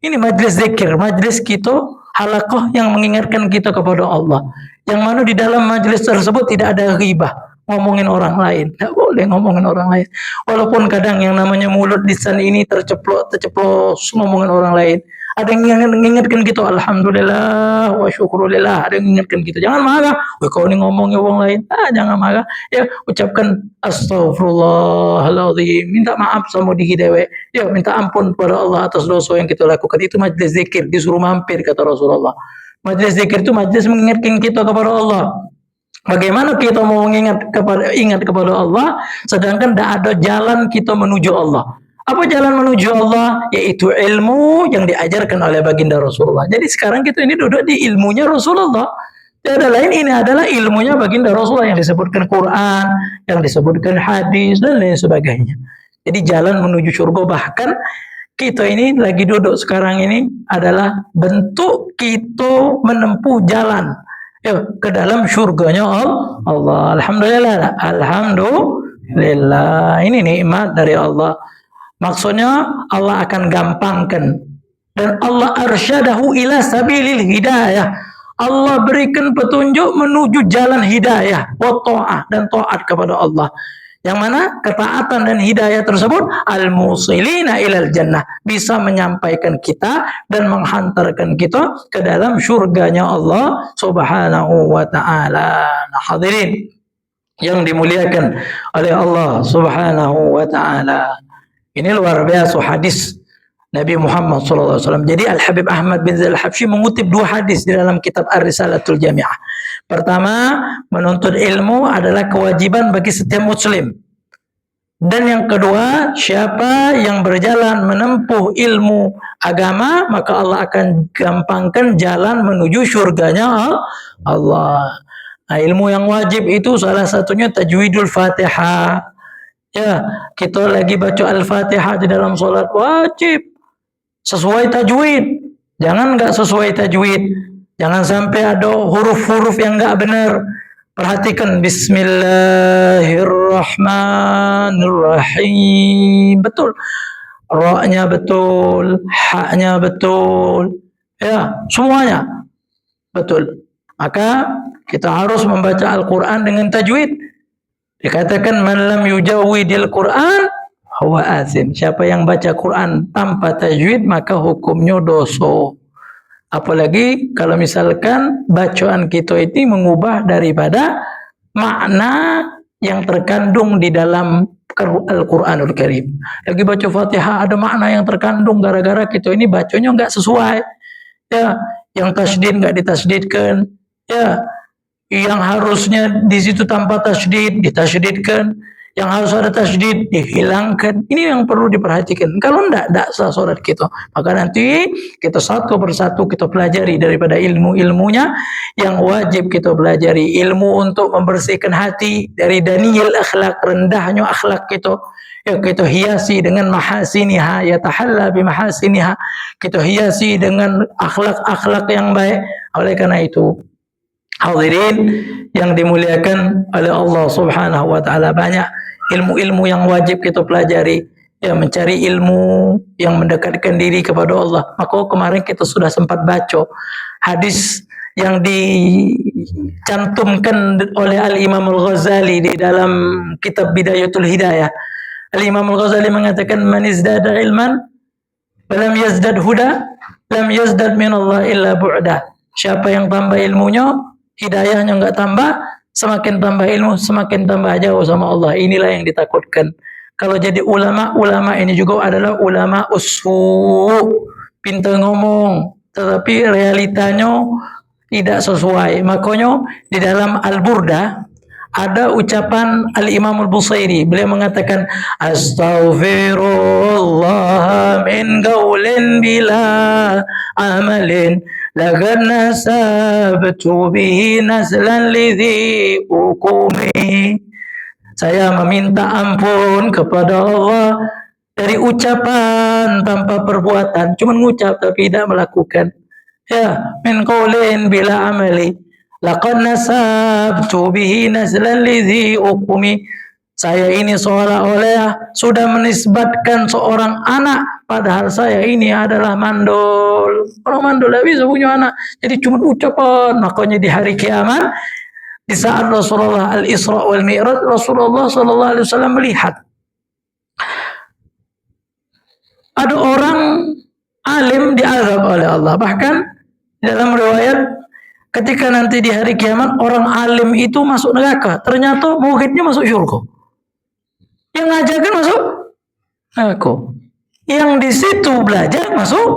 ini majlis zikir, majlis kita halaqah yang mengingatkan kita kepada Allah, yang mana di dalam majlis tersebut tidak ada ghibah, ngomongin orang lain, tidak boleh ngomongin orang lain. Walaupun kadang yang namanya mulut lisan ini terceplos ngomongin orang lain. Ada yang mengingatkan kita alhamdulillah wa syukrulillah, ada yang mengingatkan kita jangan marah, kau ini ngomongin orang lain, jangan marah ya, ucapkan astagfirullahaladzim, minta maaf sama diri dewe ya, minta ampun kepada Allah atas dosa yang kita lakukan. Itu majlis zikir, disuruh mampir kata Rasulullah. Majlis zikir itu majlis mengingatkan kita kepada Allah. Bagaimana kita mau ingat kepada Allah sedangkan tidak ada jalan kita menuju Allah? Apa jalan menuju Allah? Yaitu ilmu yang diajarkan oleh baginda Rasulullah. Jadi sekarang kita ini duduk di ilmunya Rasulullah. Tiada lain, ini adalah ilmunya baginda Rasulullah yang disebutkan Quran, yang disebutkan hadis dan lain sebagainya. Jadi jalan menuju surga, bahkan kita ini lagi duduk sekarang ini adalah bentuk kita menempuh jalan ke dalam surganya Allah. Alhamdulillah, alhamdulillah. Ini nikmat dari Allah. Maksudnya Allah akan gampangkan, dan Allah arsyadahu ila sabilil hidayah. Allah berikan petunjuk menuju jalan hidayah wa ta'ah, dan taat kepada Allah. Yang mana ketaatan dan hidayah tersebut al-musilina ilal jannah, bisa menyampaikan kita dan menghantarkan kita ke dalam surganya Allah Subhanahu wa ta'ala. Nah, hadirin yang dimuliakan oleh Allah Subhanahu wa ta'ala, ini luar biasa hadis Nabi Muhammad SAW. Jadi Al-Habib Ahmad bin Zaid Al-Habsyi mengutip dua hadis di dalam kitab Ar-Risalatul Jami'ah. Pertama, menuntut ilmu adalah kewajiban bagi setiap muslim. Dan yang kedua, siapa yang berjalan menempuh ilmu agama, maka Allah akan gampangkan jalan menuju surganya Allah. Nah, ilmu yang wajib itu salah satunya tajwidul Fatihah. Ya, kita lagi baca Al-Fatihah di dalam salat, wajib sesuai tajwid. Jangan enggak sesuai tajwid. Jangan sampai ada huruf-huruf yang enggak benar. Perhatikan, bismillahirrahmanirrahim. Betul. Ra-nya betul, ha-nya betul. Ya, semuanya betul. Maka kita harus membaca Al-Quran dengan tajwid. Dikatakan man lam yujawwidil Quran huwa azim. Siapa yang baca Quran tanpa tajwid maka hukumnya dosa. Apalagi kalau misalkan bacaan kita ini mengubah daripada makna yang terkandung di dalam Al-Quranul Karim. Lagi baca Fatihah ada makna yang terkandung gara-gara kita ini bacanya enggak sesuai. Ya, yang tasydid enggak ditasydidkan. Ya, yang harusnya di situ tanpa tasydid ditasydidkan, yang harus ada tasydid dihilangkan. Ini yang perlu diperhatikan. Kalau enggak sah salat kita. Maka nanti kita satu persatu kita pelajari daripada ilmu-ilmunya yang wajib kita pelajari. Ilmu untuk membersihkan hati dari daniyil akhlak, rendahnya akhlak kita. Ya, kita hiasi dengan mahasiniha, ya tahalla bimahasiniha. Kita hiasi dengan akhlak-akhlak yang baik. Oleh karena itu, hadirin yang dimuliakan oleh Allah Subhanahu wa taala, banyak ilmu-ilmu yang wajib kita pelajari. ya mencari ilmu yang mendekatkan diri kepada Allah. Maka kemarin kita sudah sempat baca hadis yang dicantumkan oleh Al-Imam Al-Ghazali di dalam kitab Bidayatul Hidayah. Al-Imam Al-Ghazali mengatakan, man izdada ilman lam yazdad huda lam yazdad min Allah illa bu'da. Siapa yang tambah ilmunya, hidayahnya enggak tambah, semakin tambah ilmu semakin tambah jauh sama Allah. Inilah yang ditakutkan. Kalau jadi ulama ini juga adalah ulama usu, pintar ngomong, tetapi realitanya tidak sesuai. Makanya di dalam Al-Burdah ada ucapan Al-Imam Al-Busairi. Beliau mengatakan, astaghfirullah min qaulin bila amalin laqad nasabtu bihi naslan lidhi ukumi. Saya meminta ampun kepada Allah dari ucapan tanpa perbuatan, cuma ngucap tapi tidak melakukan. Ya, min qaulin bila amali laqad nasabtu bihi naslan lidhi ukumi. Saya ini seolah-olah sudah menisbatkan seorang anak, padahal saya ini adalah mandul. Orang mandul tidak bisa punya anak, jadi cuma ucapan. Makanya di hari kiamat, di saat Rasulullah Al-Isra wal Mi'raj, Rasulullah sallallahu alaihi wasallam melihat ada orang alim diazab oleh Allah. Bahkan dalam riwayat, ketika nanti di hari kiamat orang alim itu masuk neraka, ternyata muridnya masuk surga. Yang ngajarkan masuk neraka. Yang di situ belajar masuk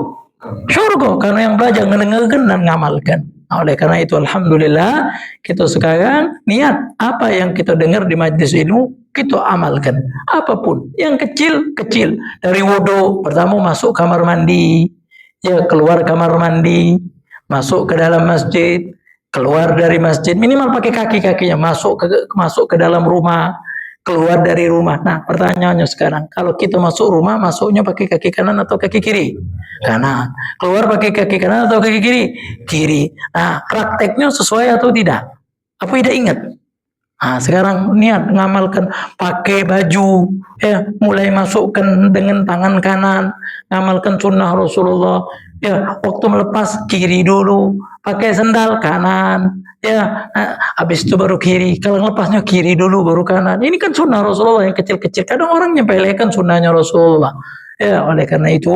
surga, karena yang belajar mendengarkan dan ngamalkan. Oleh karena itu, alhamdulillah, kita sekarang niat apa yang kita dengar di majlis ilmu kita amalkan. Apapun yang kecil dari wudu, pertama masuk kamar mandi, ya keluar kamar mandi, masuk ke dalam masjid, keluar dari masjid, minimal pakai kakinya, masuk ke dalam rumah, keluar dari rumah. Nah, pertanyaannya sekarang, kalau kita masuk rumah, masuknya pakai kaki kanan atau kaki kiri? Kanan. Keluar pakai kaki kanan atau kaki kiri? Kiri. Nah, prakteknya sesuai atau tidak? Apa tidak ingat? Nah, sekarang niat ngamalkan, pakai baju, ya mulai masukkan dengan tangan kanan, ngamalkan sunnah Rasulullah. Ya, waktu melepas kiri dulu, pakai sendal kanan, ya, habis itu baru kiri. Kalau lepasnya kiri dulu baru kanan. Ini kan sunnah Rasulullah yang kecil-kecil. Kadang orang nyepelekan sunnahnya Rasulullah. Ya, oleh karena itu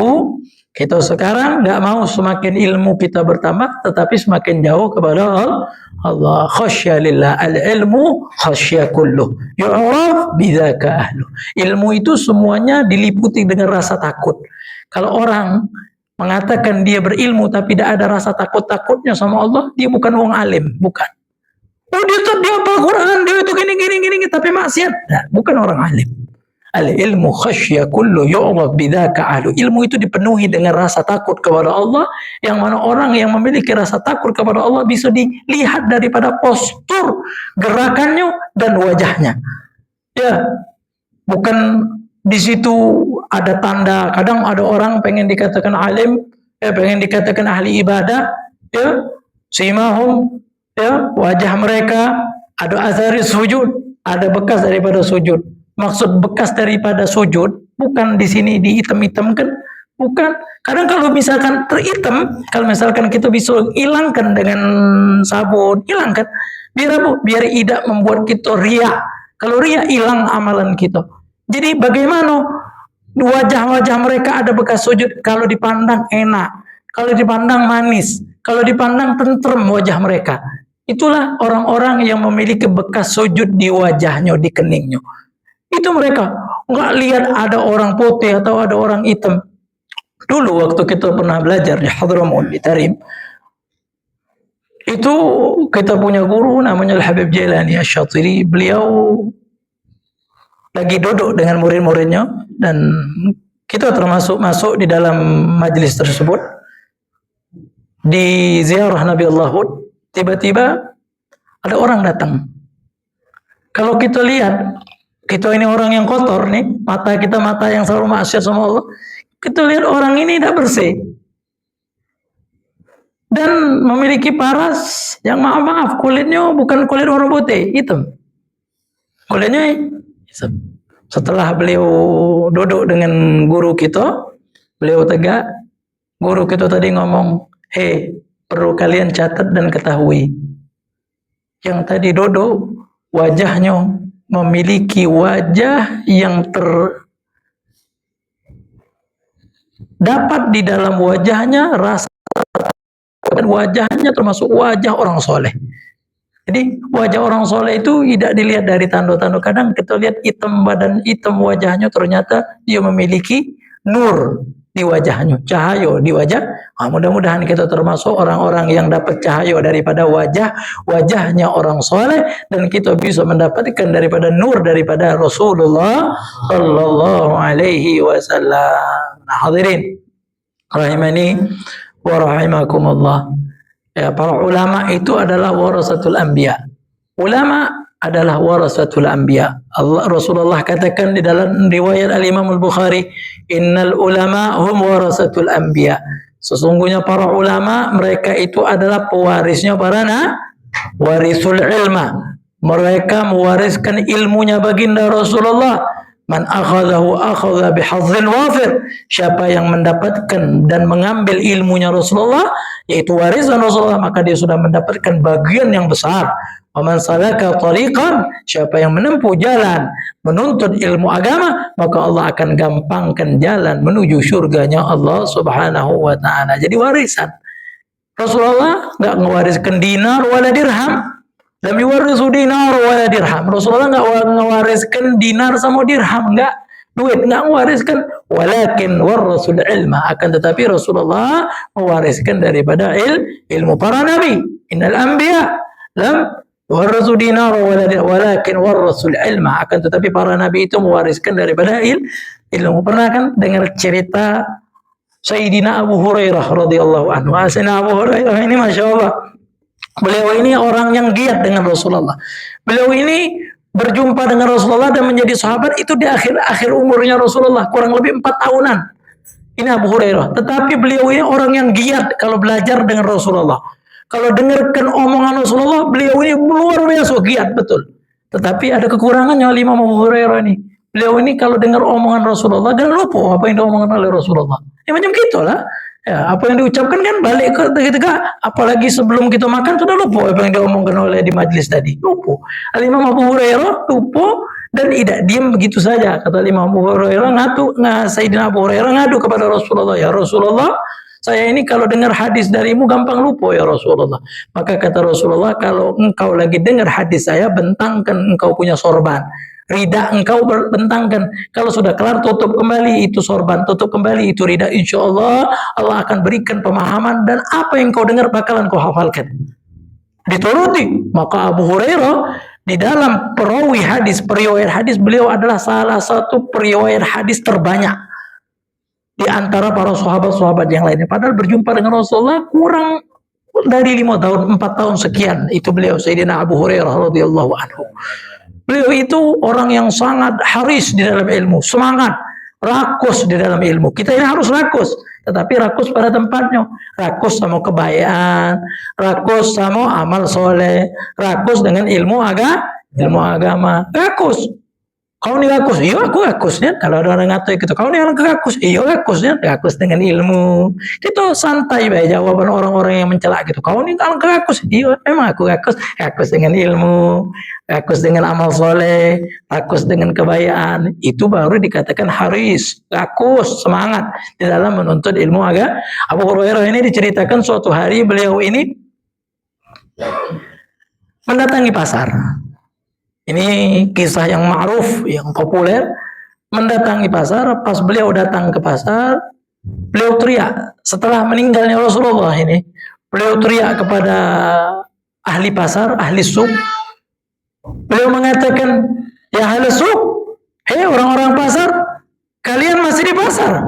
kita sekarang nggak mau semakin ilmu kita bertambah, tetapi semakin jauh kepada Allah. Khasya lillah, al-ilmu khasya kulluh, yu'raf bidzaka ahlu. Ilmu itu semuanya diliputi dengan rasa takut. Kalau orang mengatakan dia berilmu tapi tidak ada rasa takut-takutnya sama Allah, dia bukan wong alim, bukan. Oh, dia apa Quran, dia itu gini tapi maksiat. Nah, bukan orang alim. Al-ilmu khasya kullu yu'raf bidzaka ahlu. Ilmu itu dipenuhi dengan rasa takut kepada Allah, yang mana orang yang memiliki rasa takut kepada Allah bisa dilihat daripada postur gerakannya dan wajahnya. Ya, bukan di situ ada tanda. Kadang ada orang pengen dikatakan alim, pengen dikatakan ahli ibadah, ya, simahum, ya, wajah mereka ada azari sujud, ada bekas daripada sujud. Maksud bekas daripada sujud bukan di sini dihitam-hitamkan, bukan. Kadang kalau misalkan terhitam, kalau misalkan kita bisa hilangkan dengan sabun, hilangkan. Biar apa? Biar tidak membuat kita riya. Kalau riya, hilang amalan kita. Jadi bagaimana wajah-wajah mereka ada bekas sujud? Kalau dipandang enak, kalau dipandang manis, kalau dipandang tentrem wajah mereka. Itulah orang-orang yang memiliki bekas sujud di wajahnya, di keningnya. Itu mereka. Nggak lihat ada orang putih atau ada orang hitam. Dulu waktu kita pernah belajar di Hadramaut, di Tarim, itu kita punya guru namanya Al-Habib Jailani Asy-Syatiri. Beliau lagi duduk dengan murid-muridnya, dan kita termasuk masuk di dalam majelis tersebut. Di ziarah Nabi Allahud, tiba-tiba ada orang datang. Kalau kita lihat, kita ini orang yang kotor nih, mata kita mata yang selalu maksiat sama Allah. Kita lihat orang ini tidak bersih dan memiliki paras yang maaf kulitnya bukan kulit orang putih, hitam. Kulitnya hitam. Setelah beliau duduk dengan guru kita, beliau tegak. Guru kita tadi ngomong, hei, perlu kalian catat dan ketahui. Yang tadi duduk, wajahnya memiliki wajah yang terdapat di dalam wajahnya rasa, dan wajahnya termasuk wajah orang soleh. Jadi wajah orang soleh itu tidak dilihat dari tanda-tanda. Kadang kita lihat hitam badan, hitam wajahnya, ternyata dia memiliki nur di wajahnya, cahaya di wajah. Mudah-mudahan kita termasuk orang-orang yang dapat cahaya daripada wajahnya orang soleh, dan kita bisa mendapatkan daripada nur daripada Rasulullah Sallallahu Alaihi Wasallam. Hadirin rahimani wa rahimakumullah. Ya, para ulama itu adalah warasatul anbiya. Ulama adalah warasatul anbiya. Rasulullah katakan di dalam riwayat Al-Imam Al-Bukhari, innal ulama hum warasatul anbiya. Sesungguhnya para ulama, mereka itu adalah pewarisnya para warisul ilma. Mereka mewariskan ilmunya baginda Rasulullah. Man akhadahu akhadha bihazzin wafir. Siapa yang mendapatkan dan mengambil ilmunya Rasulullah, yaitu warisan Rasulullah, maka dia sudah mendapatkan bagian yang besar. Wa man salaka tariqan, siapa yang menempuh jalan menuntut ilmu agama, maka Allah akan gampangkan jalan menuju surganya Allah Subhanahu wa taala. Jadi warisan. Rasulullah enggak mewariskan dinar wala dirham. Lam yuwarisu dinar wala dirham. Rasulullah enggak mewariskan dinar sama dirham, enggak. Duit enggak mewariskan, walakin warasul ilma, akan tetapi Rasulullah mewariskan daripada ilmu para nabi. Innal anbiya lam warasu dinar wala dirham, walakin warasul ilma, akan tetapi para nabi itu mewariskan daripada ilmu. Pernah kan dengar cerita Sayyidina Abu Hurairah radhiyallahu anhu? Sayyidina Abu Hurairah ini Masya Allah, beliau ini orang yang giat dengan Rasulullah. Beliau ini berjumpa dengan Rasulullah dan menjadi sahabat itu di akhir umurnya Rasulullah, kurang lebih 4 tahunan. Ini Abu Hurairah. Tetapi beliau ini orang yang giat kalau belajar dengan Rasulullah. Kalau dengarkan omongan Rasulullah, beliau ini luar biasa giat betul. Tetapi ada kekurangannya Imam Abu Hurairah ini. Beliau ini kalau dengar omongan Rasulullah, jangan lupa apa yang diomongkan oleh Rasulullah. Ya macam gitulah. Ya, apa yang diucapkan kan balik ketika, apalagi sebelum kita makan sudah lupa apa yang diomongkan oleh di majlis tadi. Lupa. Imam Abu Hurairah lupa dan tidak diam begitu saja. Kata Imam Abu Hurairah, Sayyidina Abu Hurairah ngadu kepada Rasulullah, ya Rasulullah, saya ini kalau dengar hadis darimu gampang lupa ya Rasulullah. Maka kata Rasulullah, kalau engkau lagi dengar hadis saya, bentangkan engkau punya sorban. Rida engkau bentangkan. Kalau sudah kelar, tutup kembali itu sorban, tutup kembali itu rida. Insya Allah Allah akan berikan pemahaman, dan apa yang kau dengar bakalan kau hafalkan. Dituruti. Maka Abu Hurairah di dalam periwayat hadis, beliau adalah salah satu periwayat hadis terbanyak di antara para sahabat-sahabat yang lainnya. Padahal berjumpa dengan Rasulullah kurang dari 5 tahun, 4 tahun sekian. Itu beliau Sayyidina Abu Hurairah radhiyallahu anhu. Beliau itu orang yang sangat haris di dalam ilmu, semangat, rakus di dalam ilmu. Kita ini harus rakus, tetapi rakus pada tempatnya. Rakus sama kebaikan, rakus sama amal soleh, rakus dengan ilmu agama. Rakus. Kau ni rakus, iya aku rakusnya. Kalau ada orang ngatain gitu, kau ni orang rakus, iya rakusnya. Rakus dengan ilmu. Itu santai baik jawaban orang-orang yang mencela gitu. Kau ni orang rakus, iya emang aku rakus. Rakus dengan ilmu, rakus dengan amal soleh, rakus dengan kebaikan. Itu baru dikatakan haris, rakus, semangat di dalam menuntut ilmu agama. Abu Hurairah ini diceritakan suatu hari beliau ini mendatangi pasar. Ini kisah yang ma'ruf, yang populer. Mendatangi pasar, pas beliau datang ke pasar, beliau teriak. Setelah meninggalnya Rasulullah ini, beliau teriak kepada ahli pasar, ahli suk. Beliau mengatakan, ya ahli suk, hei orang-orang pasar, kalian masih di pasar.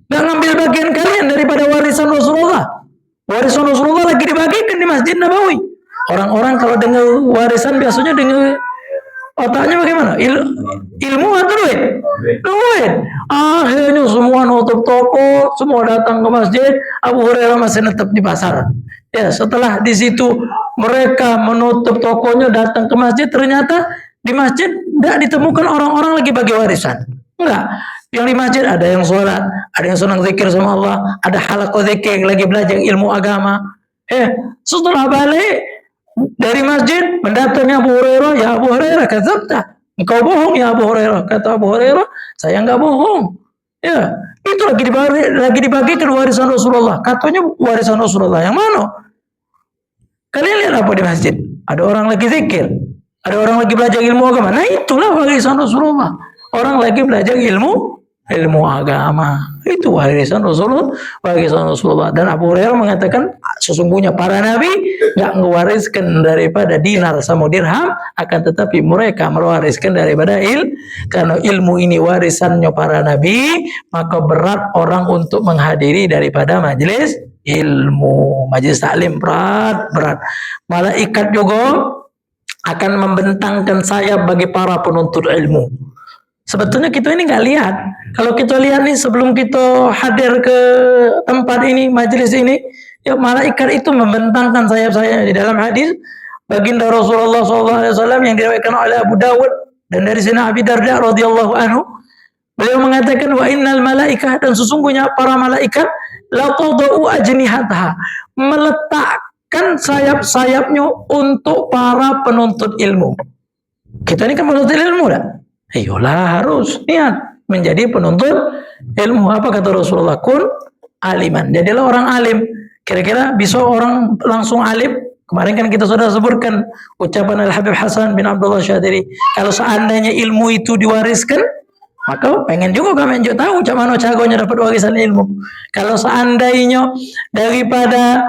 Gak ngambil bagian kalian daripada warisan Rasulullah. Warisan Rasulullah lagi dibagikan di Masjid Nabawi. Orang-orang kalau dengar warisan biasanya dengar otaknya bagaimana? Ilmu atau duit? Duit. Akhirnya semua nutup toko, semua datang ke masjid. Abu Hurairah masih tetap di pasar. Ya, setelah di situ mereka menutup tokonya, datang ke masjid, ternyata Di masjid tidak ditemukan orang-orang lagi bagi warisan. Enggak. Yang di masjid ada yang sholat, ada yang senang zikir sama Allah, ada halaqah zikir, lagi belajar ilmu agama. Setelah balik dari masjid mendatangi Abu Hurairah, ya Abu Hurairah, kadzabta. Engkau bohong ya Abu Hurairah. Kata Abu Hurairah, saya enggak bohong. Ya, itu lagi dibagikan warisan Rasulullah. Katanya warisan Rasulullah. Yang mana? Kalian lihat apa di masjid? Ada orang lagi zikir, ada orang lagi belajar ilmu agama. Nah, itulah warisan Rasulullah. Orang lagi belajar ilmu agama. Itu warisan Rasulullah. Dan Abu Hurairah mengatakan sesungguhnya para nabi nggak mewariskan daripada dinar sama dirham, akan tetapi mereka mewariskan daripada karena ilmu ini warisannya para nabi, maka berat orang untuk menghadiri daripada majelis ilmu, majelis taklim, berat. Malaikat juga akan membentangkan sayap bagi para penuntut ilmu. Sebetulnya kita ini nggak lihat. Kalau kita lihat nih sebelum kita hadir ke tempat ini, majelis ini, ya malaikat itu membentangkan sayap-sayapnya. Di dalam hadis baginda Rasulullah SAW yang diriwayatkan oleh Abu Dawud dan dari Sayyidina Abi Darda radhiyallahu anhu, beliau mengatakan wa innal malaikah, dan sesungguhnya para malaikat la tadau ajnihatha, meletakkan sayap-sayapnya untuk para penuntut ilmu. Kita ini kan penuntut ilmu dah. Ayolah, harus niat menjadi penuntut ilmu. Apa kata Rasulullah? Kun aliman. Jadilah orang alim. Kira-kira bisa orang langsung alim? Kemarin kan kita sudah sebutkan ucapan Al-Habib Hasan bin Abdullah Syadiri. Kalau seandainya ilmu itu diwariskan, maka pengen juga kami tahu macam mana cagonya dapat warisan ilmu. Kalau seandainya daripada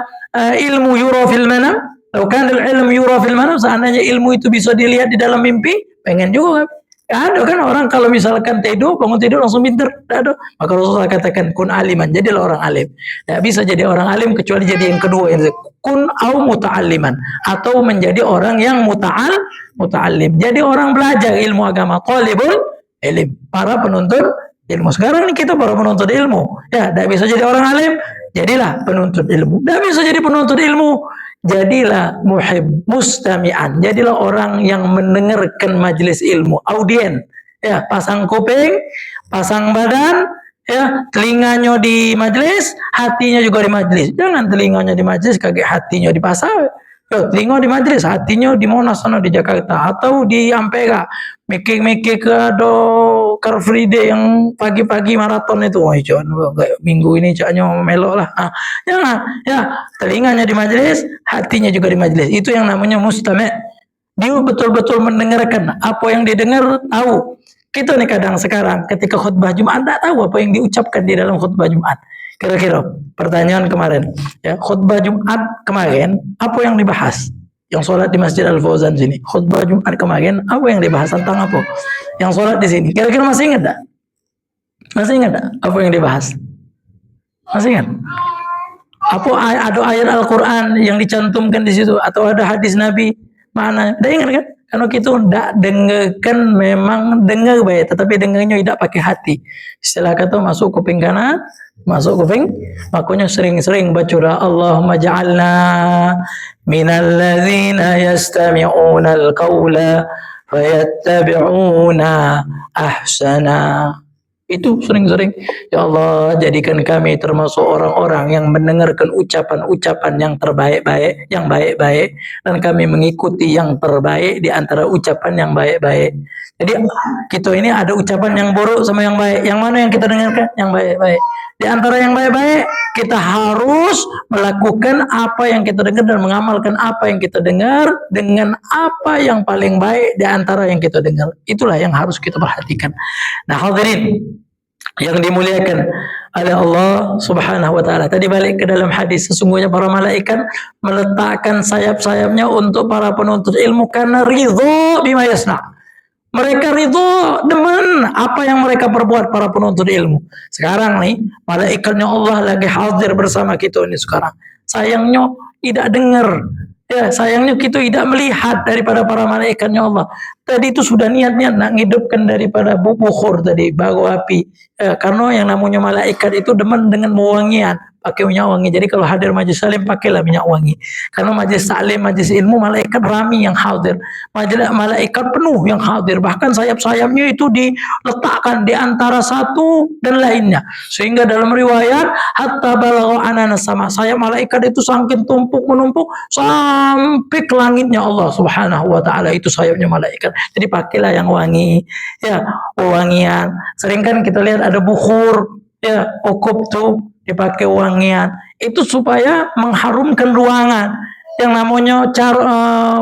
ilmu yura fil manam, kalau kan ilmu yura fil manam, seandainya ilmu itu bisa dilihat di dalam mimpi, pengen juga kami. Ada kan orang kalau misalkan bangun tidur langsung pinter. Ada. Maka Rasulullah katakan kun aliman, jadilah orang alim. Tidak bisa jadi orang alim kecuali jadi yang kedua, yang kun au muta'alliman, atau menjadi orang yang muta'allim. Jadi orang belajar ilmu agama, talibul ilm, para penuntut ilmu. Sekarang ini kita para penuntut ilmu. Ya, tidak bisa jadi orang alim, jadilah penuntut ilmu. Tidak bisa jadi penuntut ilmu, jadilah muhib mustami'an, jadilah orang yang mendengarkan majelis ilmu, audien. Ya, pasang kuping, pasang badan, ya, telinganya di majelis, hatinya juga di majelis. Jangan telinganya di majelis, kaget hatinya di pasar. Telinga di majelis, hatinya di Monas sana di Jakarta atau di Ampera, mikir-mikir ke ada Car Free Day yang pagi-pagi maraton itu. Wah, minggu ini caknya melok lah. Jangan, ya, telinganya di majelis, hatinya juga di majelis. Itu yang namanya mustami'. Dia betul-betul mendengarkan apa yang didengar, tahu. Kita nih kadang sekarang ketika khutbah Jumat tidak tahu apa yang diucapkan di dalam khutbah Jumat. Kira-kira pertanyaan kemarin, ya, khutbah Jumat kemarin apa yang dibahas? Yang sholat di Masjid Al Fauzan sini, khutbah Jumat kemarin apa yang dibahas, tentang apa? Yang sholat di sini, kira-kira masih ingat tak? Masih ingat tak apa yang dibahas? Masih ingat? Apa ada ayat Al-Quran yang dicantumkan di situ atau ada hadis Nabi? Mana? Tidak ingat kan? Karena kita tidak dengarkan, memang dengar baik, tetapi dengarnya tidak pakai hati. Istilah kata masuk kuping kanan, masuk kuping, makanya sering-sering baca doa Allahumma ja'alna minal ladzina yastami'una al-qawla fayattabi'una ahsana. Itu sering-sering, ya Allah, jadikan kami termasuk orang-orang yang mendengarkan ucapan-ucapan yang terbaik-baik, yang baik-baik, dan kami mengikuti yang terbaik di antara ucapan yang baik-baik. Jadi kita ini ada ucapan yang buruk sama yang baik. Yang mana yang kita dengarkan? Yang baik-baik. Di antara yang baik-baik, kita harus melakukan apa yang kita dengar dan mengamalkan apa yang kita dengar dengan apa yang paling baik di antara yang kita dengar. Itulah yang harus kita perhatikan. Nah, hadirin yang dimuliakan oleh Allah Subhanahu wa taala. Tadi balik ke dalam hadis, sesungguhnya para malaikat meletakkan sayap-sayapnya untuk para penuntut ilmu karena ridho bima yasna. Mereka ridho, demen apa yang mereka perbuat, para penuntut ilmu. Sekarang nih, malaikatnya Allah lagi hadir bersama kita ini sekarang. Sayangnya tidak dengar. Ya, sayangnya kita tidak melihat daripada para malaikatnya Allah. Tadi itu sudah niatnya nak ngidupkan daripada bukhur tadi, baru api. Karena yang namanya malaikat itu demen dengan mewangian, pakai minyak wangi. Jadi kalau hadir majlis salim pakailah minyak wangi. Karena majlis salim, majlis ilmu, malaikat rami yang hadir. Malaikat penuh yang hadir. Bahkan sayap-sayapnya itu diletakkan di antara satu dan lainnya. Sehingga dalam riwayat hatta balagha ananas sama, sayap malaikat itu saking tumpuk menumpuk sampai ke langitnya Allah Subhanahu wa taala, itu sayapnya malaikat. Jadi pakailah yang wangi, ya, wangian. Sering kan kita lihat ada bukhur, ya, ukup tuh dipakai wangian. Itu supaya mengharumkan ruangan. Yang namanya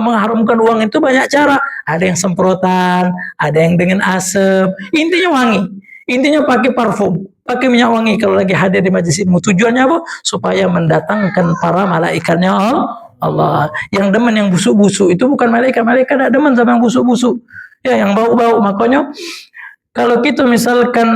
mengharumkan ruangan itu banyak cara. Ada yang semprotan, ada yang dengan asap. Intinya wangi. Intinya pakai parfum, pakai minyak wangi kalau lagi hadir di majlis ilmu. Tujuannya apa? Supaya mendatangkan para malaikatnya Allah. Yang demen yang busuk-busuk itu bukan malaikat. Malaikat tidak demen sama yang busuk-busuk. Ya, yang bau-bau. Makanya kalau kita misalkan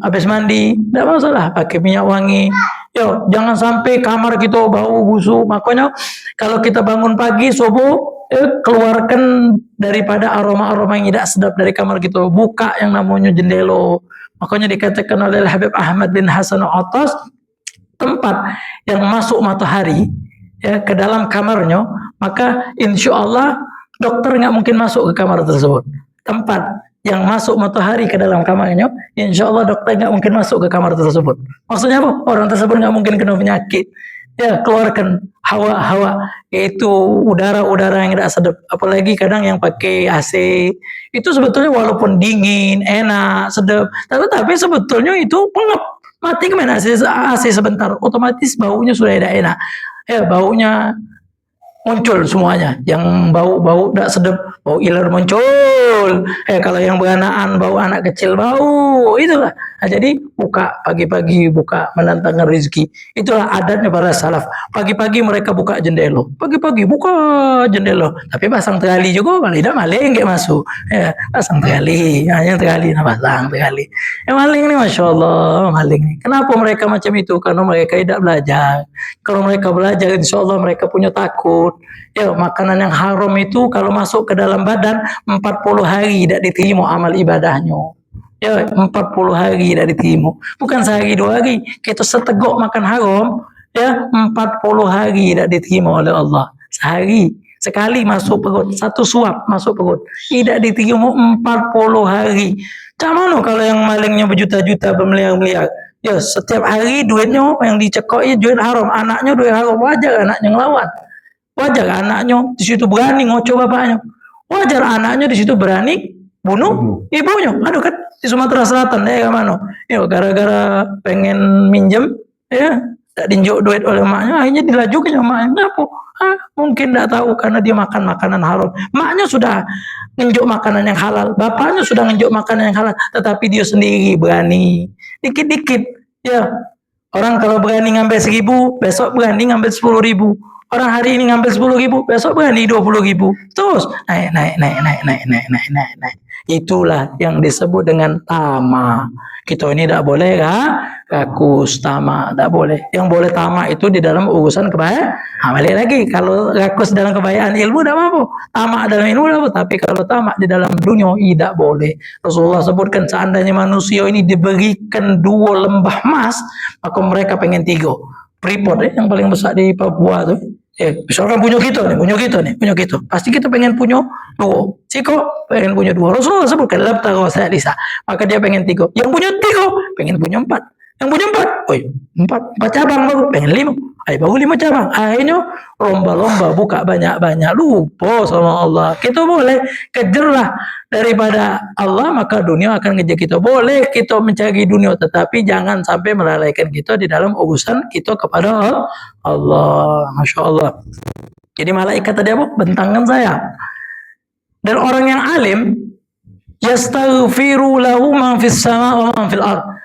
habis mandi, tidak masalah pakai minyak wangi. Yo, jangan sampai kamar kita bau busuk. Makanya kalau kita bangun pagi subuh, keluarkan daripada aroma-aroma yang tidak sedap dari kamar kita. Buka yang namanya jendela. Makanya dikatakan oleh Habib Ahmad bin Hasan Al-Attas, tempat yang masuk matahari ya ke dalam kamarnya, maka insya Allah dokter nggak mungkin masuk ke kamar tersebut. Tempat yang masuk matahari ke dalam kamarnya, insya Allah dokter nggak mungkin masuk ke kamar tersebut. Maksudnya apa? Orang tersebut nggak mungkin kena penyakit. Ya, keluarkan hawa-hawa, yaitu udara-udara yang tidak sedap. Apalagi kadang yang pakai AC, itu sebetulnya walaupun dingin, enak, sedap, tapi sebetulnya itu pengap. Mati kemana AC sebentar, otomatis baunya sudah tidak enak. Ya, baunya muncul semuanya, yang bau tidak sedap, bau iler muncul. Kalau yang beranaan, bau anak kecil bau, itulah. Nah, jadi buka pagi-pagi, buka menantangkan rezeki. Itulah adatnya para salaf. Pagi-pagi mereka buka jendela, pagi-pagi buka jendela. Tapi pasang tali juga, paling tidak maling nggak masuk. Ya, pasang tali, hanya tali, nah pasang tali. Maling nih, masya Allah, maling nih. Kenapa mereka macam itu? Karena mereka tidak belajar. Kalau mereka belajar, insya Allah mereka punya takut. Ya, makanan yang haram itu kalau masuk ke dalam badan 40 hari tidak diterima amal ibadahnya. Ya, 40 hari tidak diterima. Bukan sehari 2 hari. Kita seteguk makan haram, ya, 40 hari tidak diterima oleh Allah. Sehari sekali masuk perut, satu suap masuk perut, tidak diterima 40 hari. Macam mana kalau yang malingnya berjuta-juta, bermiliar-miliar? Ya, setiap hari duitnya yang dicekok duit haram, anaknya duit haram, wajar anaknya ngelawan. Wajar anaknya di situ berani ngocok bapaknya. Wajar anaknya di situ berani bunuh ibunya. Aduh, kan di Sumatera Selatan ya mana? Ya gara-gara pengen minjem, ya tak dinjuk duit oleh maknya, akhirnya dilajukin sama maknya. Kenapa? Mungkin tidak tahu karena dia makan makanan haram. Maknya sudah ngenjuk makanan yang halal, bapaknya sudah ngenjuk makanan yang halal, tetapi dia sendiri berani dikit-dikit. Ya, orang kalau berani ngambil 1.000, besok berani ngambil 10.000. Orang hari ini ngambil 10.000, besok berani 20.000. Terus naik. Itulah yang disebut dengan tamak. Kita ini tidak boleh rakus, tamak, tidak boleh. Yang boleh tamak itu di dalam urusan kebaikan. Balik lagi, kalau rakus dalam kebaikan ilmu tidak apa-apa, tamak dalam ilmu tidak apa. Tapi kalau tamak di dalam dunia tidak boleh. Rasulullah sebutkan seandainya manusia ini diberikan 2 lembah emas, maka mereka pengen 3. Freeport yang paling besar di Papua tuh. Misalkan punya kita. Pasti kita pengen punya 2. Siko pengen punya 2. Rasulullah sebutkan labtagha salisa. Maka dia pengen 3. Yang punya 3 pengen punya 4. Yang punya 4, 4 cabang baru pengen 5. Baru 5 cabang. Akhirnya lomba-lomba buka banyak-banyak, lupa sama Allah. Kita boleh kejarlah daripada Allah, maka dunia akan ngejar kita. Boleh kita mencari dunia, tetapi jangan sampai melalaikan kita di dalam urusan kita kepada Allah. Masya Allah. Jadi malaikat tadi apa? Bentangan saya. Dan orang yang alim, yastaghfiru lahu man fis sama wa man fil ard.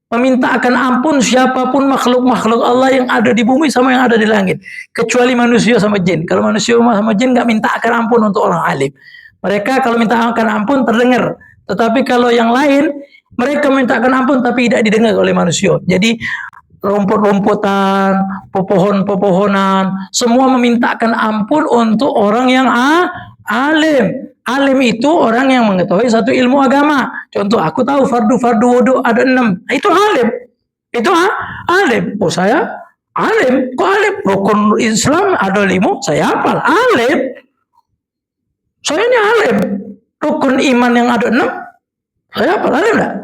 Meminta akan ampun siapapun makhluk-makhluk Allah yang ada di bumi sama yang ada di langit, kecuali manusia sama jin. Kalau manusia sama jin nggak minta akan ampun untuk orang alim. Mereka kalau minta akan ampun terdengar, tetapi kalau yang lain mereka minta akan ampun tapi tidak didengar oleh manusia. Jadi rumput-rumputan, pepohon-pepohonan, semua memintakan ampun untuk orang yang alim. Alim itu orang yang mengetahui satu ilmu agama. Contoh, aku tahu fardu wudu ada 6. Itu alim. Itu alim. Oh, saya alim. Kok alim? Rukun Islam ada 5, saya hafal. Alim. Saya ini alim. Rukun iman yang ada 6, saya hafal. Alim enggak?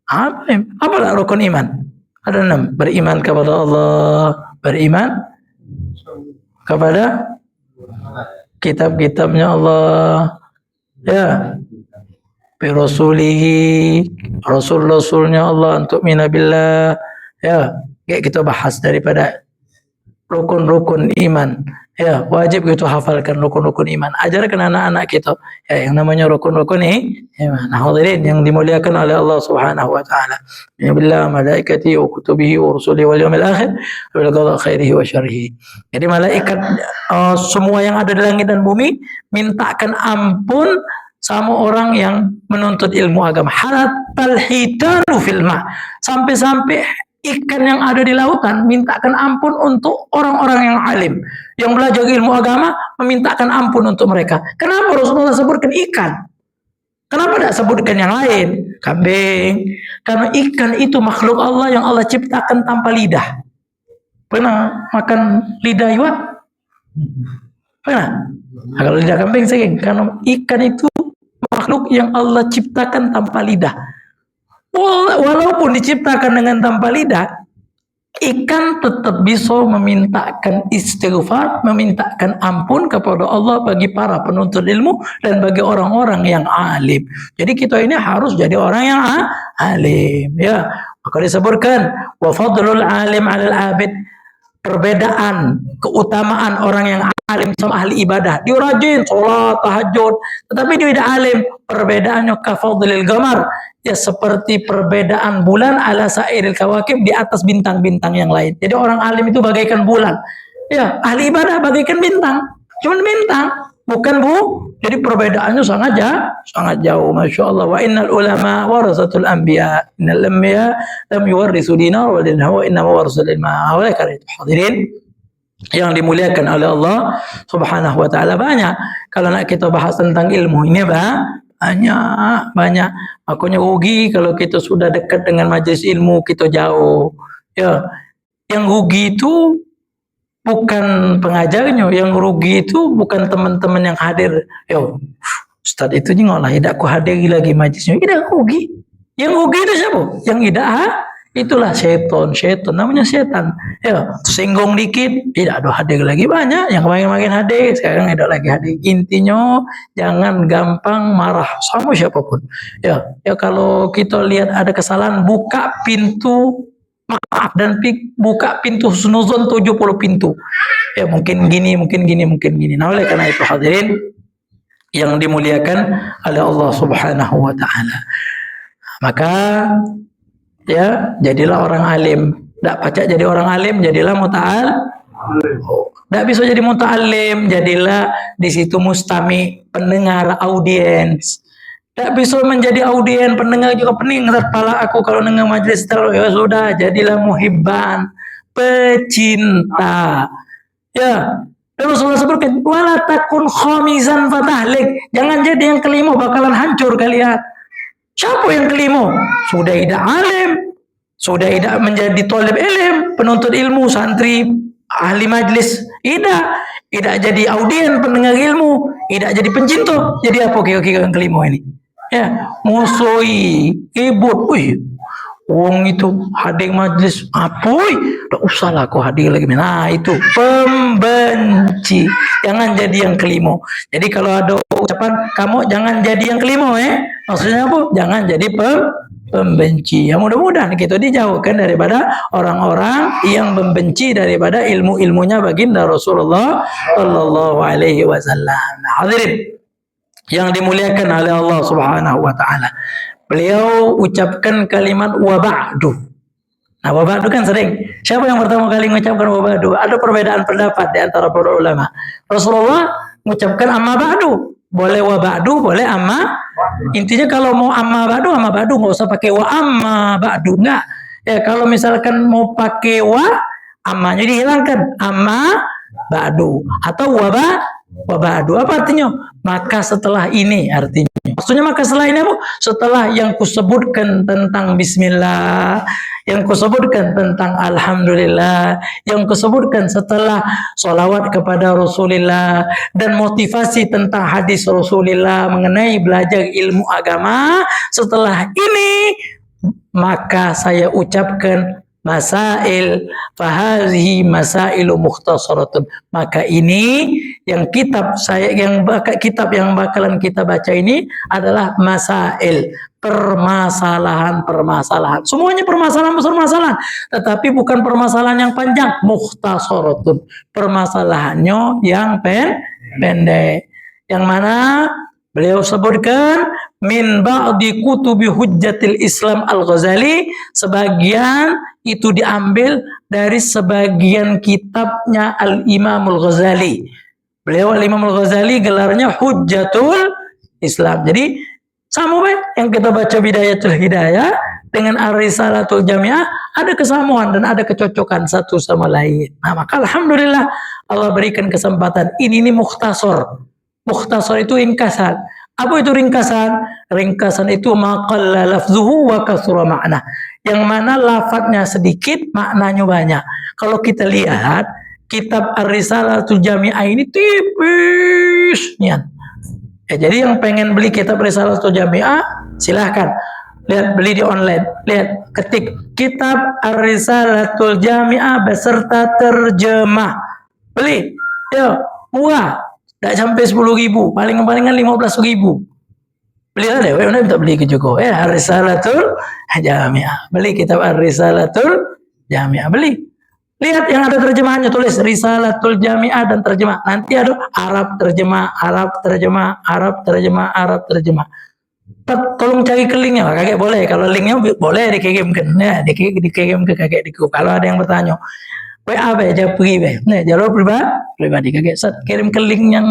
Alim. Apalah rukun iman? Ada 6. Beriman kepada Allah, beriman kepada kitab-kitabnya Allah, ya, bi rasulihi, rasul-rasulnya Allah, untuk minabillah, ya. Kayak kita bahas daripada rukun-rukun iman, ya, wajib kita hafalkan rukun-rukun iman, ajarkan anak-anak kita, ya, yang namanya rukun-rukun iman. Nah, hadirin yang dimuliakan oleh Allah Subhanahu wa taala, billah malaikati wa kutubihi wa rusulihi wal yawmil akhir wal qada khairihi wa syarrihi. Jadi malaikat semua yang ada di langit dan bumi mintakan ampun sama orang yang menuntut ilmu agama. Hatal hitanu fil ma, sampai-sampai ikan yang ada di lautan mintakan ampun untuk orang-orang yang alim, yang belajar ilmu agama, memintakan ampun untuk mereka. Kenapa Rasulullah sebutkan ikan? Kenapa tidak sebutkan yang lain? Kambing. Karena ikan itu makhluk Allah yang Allah ciptakan tanpa lidah. Pernah makan lidah iwak? Pernah? Nah, kalau lidah kambing sering. Karena ikan itu makhluk yang Allah ciptakan tanpa lidah. Walaupun diciptakan dengan tanpa lidah, ikan tetap bisa memintakan istighfar, memintakan ampun kepada Allah bagi para penuntut ilmu dan bagi orang-orang yang alim. Jadi kita ini harus jadi orang yang alim, ya. Maka disebutkan wa fadlul alim 'alal abid, perbedaan keutamaan orang yang alim sama ahli ibadah. Dia rajin sholat, tahajud, tetapi dia tidak alim. Perbedaannya kafadlil qamar, ya seperti perbedaan bulan ala sairil kawakib, di atas bintang-bintang yang lain. Jadi orang alim itu bagaikan bulan. Ya, ahli ibadah bagaikan bintang. Cuman bintang, bukan bu. Jadi perbedaannya sangat jauh. Masya Allah. Wa innal ulama warasatul anbiya. Innal anbiya lam yuwarrisu dinar wa dirham wa innama warasul ilma. Oleh karena itu, hadirin yang dimuliakan oleh Allah Subhanahu wa taala, banyak kalau nak kita bahas tentang ilmu ini, banyak. Makanya rugi kalau kita sudah dekat dengan majelis ilmu, kita jauh. Ya, yang rugi itu bukan pengajarnya, yang rugi itu bukan teman-teman yang hadir. Yo, Ustaz itu ngolah tidak ku hadiri lagi majelisnya, tidak rugi. Yang rugi itu siapa? Yang tidak itulah setan namanya setan. Ya, singgung dikit, tidak ada hadir lagi. Banyak yang kemarin hadir, sekarang tidak lagi hadir. Intinya jangan gampang marah sama siapapun. Ya, kalau kita lihat ada kesalahan, buka pintu maaf dan buka pintu husnuzon 70 pintu. Ya, mungkin gini. Nah, oleh karena itu hadirin yang dimuliakan oleh Allah Subhanahu wa taala, maka ya, jadilah orang alim. Tak pacak jadi orang alim, jadilah muta'al. Tak bisa jadi muta'alim, jadilah di situ mustami, pendengar, audiens. Tak bisa menjadi audien, pendengar juga pening kepala aku kalau dengar majelis terlalu. Ya sudah, jadilah muhibban, pecinta. Ya, Rasulullah sebutkan, wala takun khamisan fatahlik. Jangan jadi yang kelima, bakalan hancur kalian. Siapa yang kelima? Sudah tidak alim, sudah tidak menjadi thalib ilm, penuntut ilmu, santri, ahli majlis. Tidak jadi audien, pendengar ilmu, tidak jadi pencinta. Jadi apa kira-kira yang kelima ini? Ya, musuhi, ribut. Wong itu hadir majlis, tak usahlah kau hadir lagi. Nah, itu pembenci. Jangan jadi yang kelima. Jadi kalau ada ucapan, kamu jangan jadi yang kelima, maksudnya apa? Jangan jadi pembenci. Ya, mudah-mudahan kita dijauhkan daripada orang-orang yang membenci daripada ilmu-ilmunya baginda Rasulullah sallallahu alaihi wasallam. Nah, hadirin yang dimuliakan oleh Allah Subhanahu wa taala, beliau ucapkan kalimat wa ba'du. Nah, wa ba'du kan sering. Siapa yang pertama kali mengucapkan wa ba'du? Ada perbedaan pendapat di antara para ulama. Rasulullah mengucapkan amma ba'du. Boleh wa ba'du, boleh amma. Intinya kalau mau amma ba'du, enggak usah pakai wa amma ba'du, enggak. Ya, kalau misalkan mau pakai wa, ammanya dihilangkan, amma ba'du atau wa wa ba'du. Apa artinya? Maka setelah ini artinya. Maksudnya maka setelah ini apa? Setelah yang kusebutkan tentang bismillah, yang kusebutkan tentang alhamdulillah, yang kusebutkan setelah sholawat kepada Rasulullah dan motivasi tentang hadis Rasulullah mengenai belajar ilmu agama, setelah ini maka saya ucapkan masail fahazihi masailu mukhtasaratun. Maka ini yang kitab yang bakalan kita baca ini adalah masail, permasalahan. Semuanya permasalahan, tetapi bukan permasalahan yang panjang, mukhtasaratun. Permasalahannya yang pendek. Yang mana beliau sebutkan min ba'di kutubi hujjatil Islam Al-Ghazali, sebagian itu diambil dari sebagian kitabnya Al-Imam Al-Ghazali. Beliau Al-Imam Al-Ghazali gelarnya Hujjatul Islam. Jadi sama baik yang kita baca Bidayatul Hidayah dengan Ar-Risalatul Jami'ah ada kesamaan dan ada kecocokan satu sama lain. Nah, maka alhamdulillah Allah berikan kesempatan. Ini mukhtasar. Mukhtasar itu ringkasan. Apa itu ringkasan? Ringkasan itu maqalla lafzuhu wa kasura makna. Yang mana lafadznya sedikit, maknanya banyak. Kalau kita lihat kitab Ar-Risalatul Jami'ah ini tipis. Jadi yang pengen beli kitab Ar-Risalatul Jami'ah silahkan. Lihat, beli di online. Lihat, ketik kitab Ar-Risalatul Jami'ah beserta terjemah. Beli. Yuk, murah. Tak sampai 10.000, palingan 15.000. Beli ada, mana minta beli ke Joko? Ar-Risalatul Jami'ah. Beli kitab Ar-Risalatul Jami'ah, beli. Lihat yang ada terjemahannya, tulis Risalatul Jami'ah dan terjemah. Nanti ada Arab terjemah. Tolong cari ke linknya, kakek boleh. Kalau linknya boleh dikirimkan, ya, dikirim ke kakek di grup. Kalau ada yang bertanya, WA be, jawab pribadi. Nih, jawab pribadi kakek. Kirim ke link yang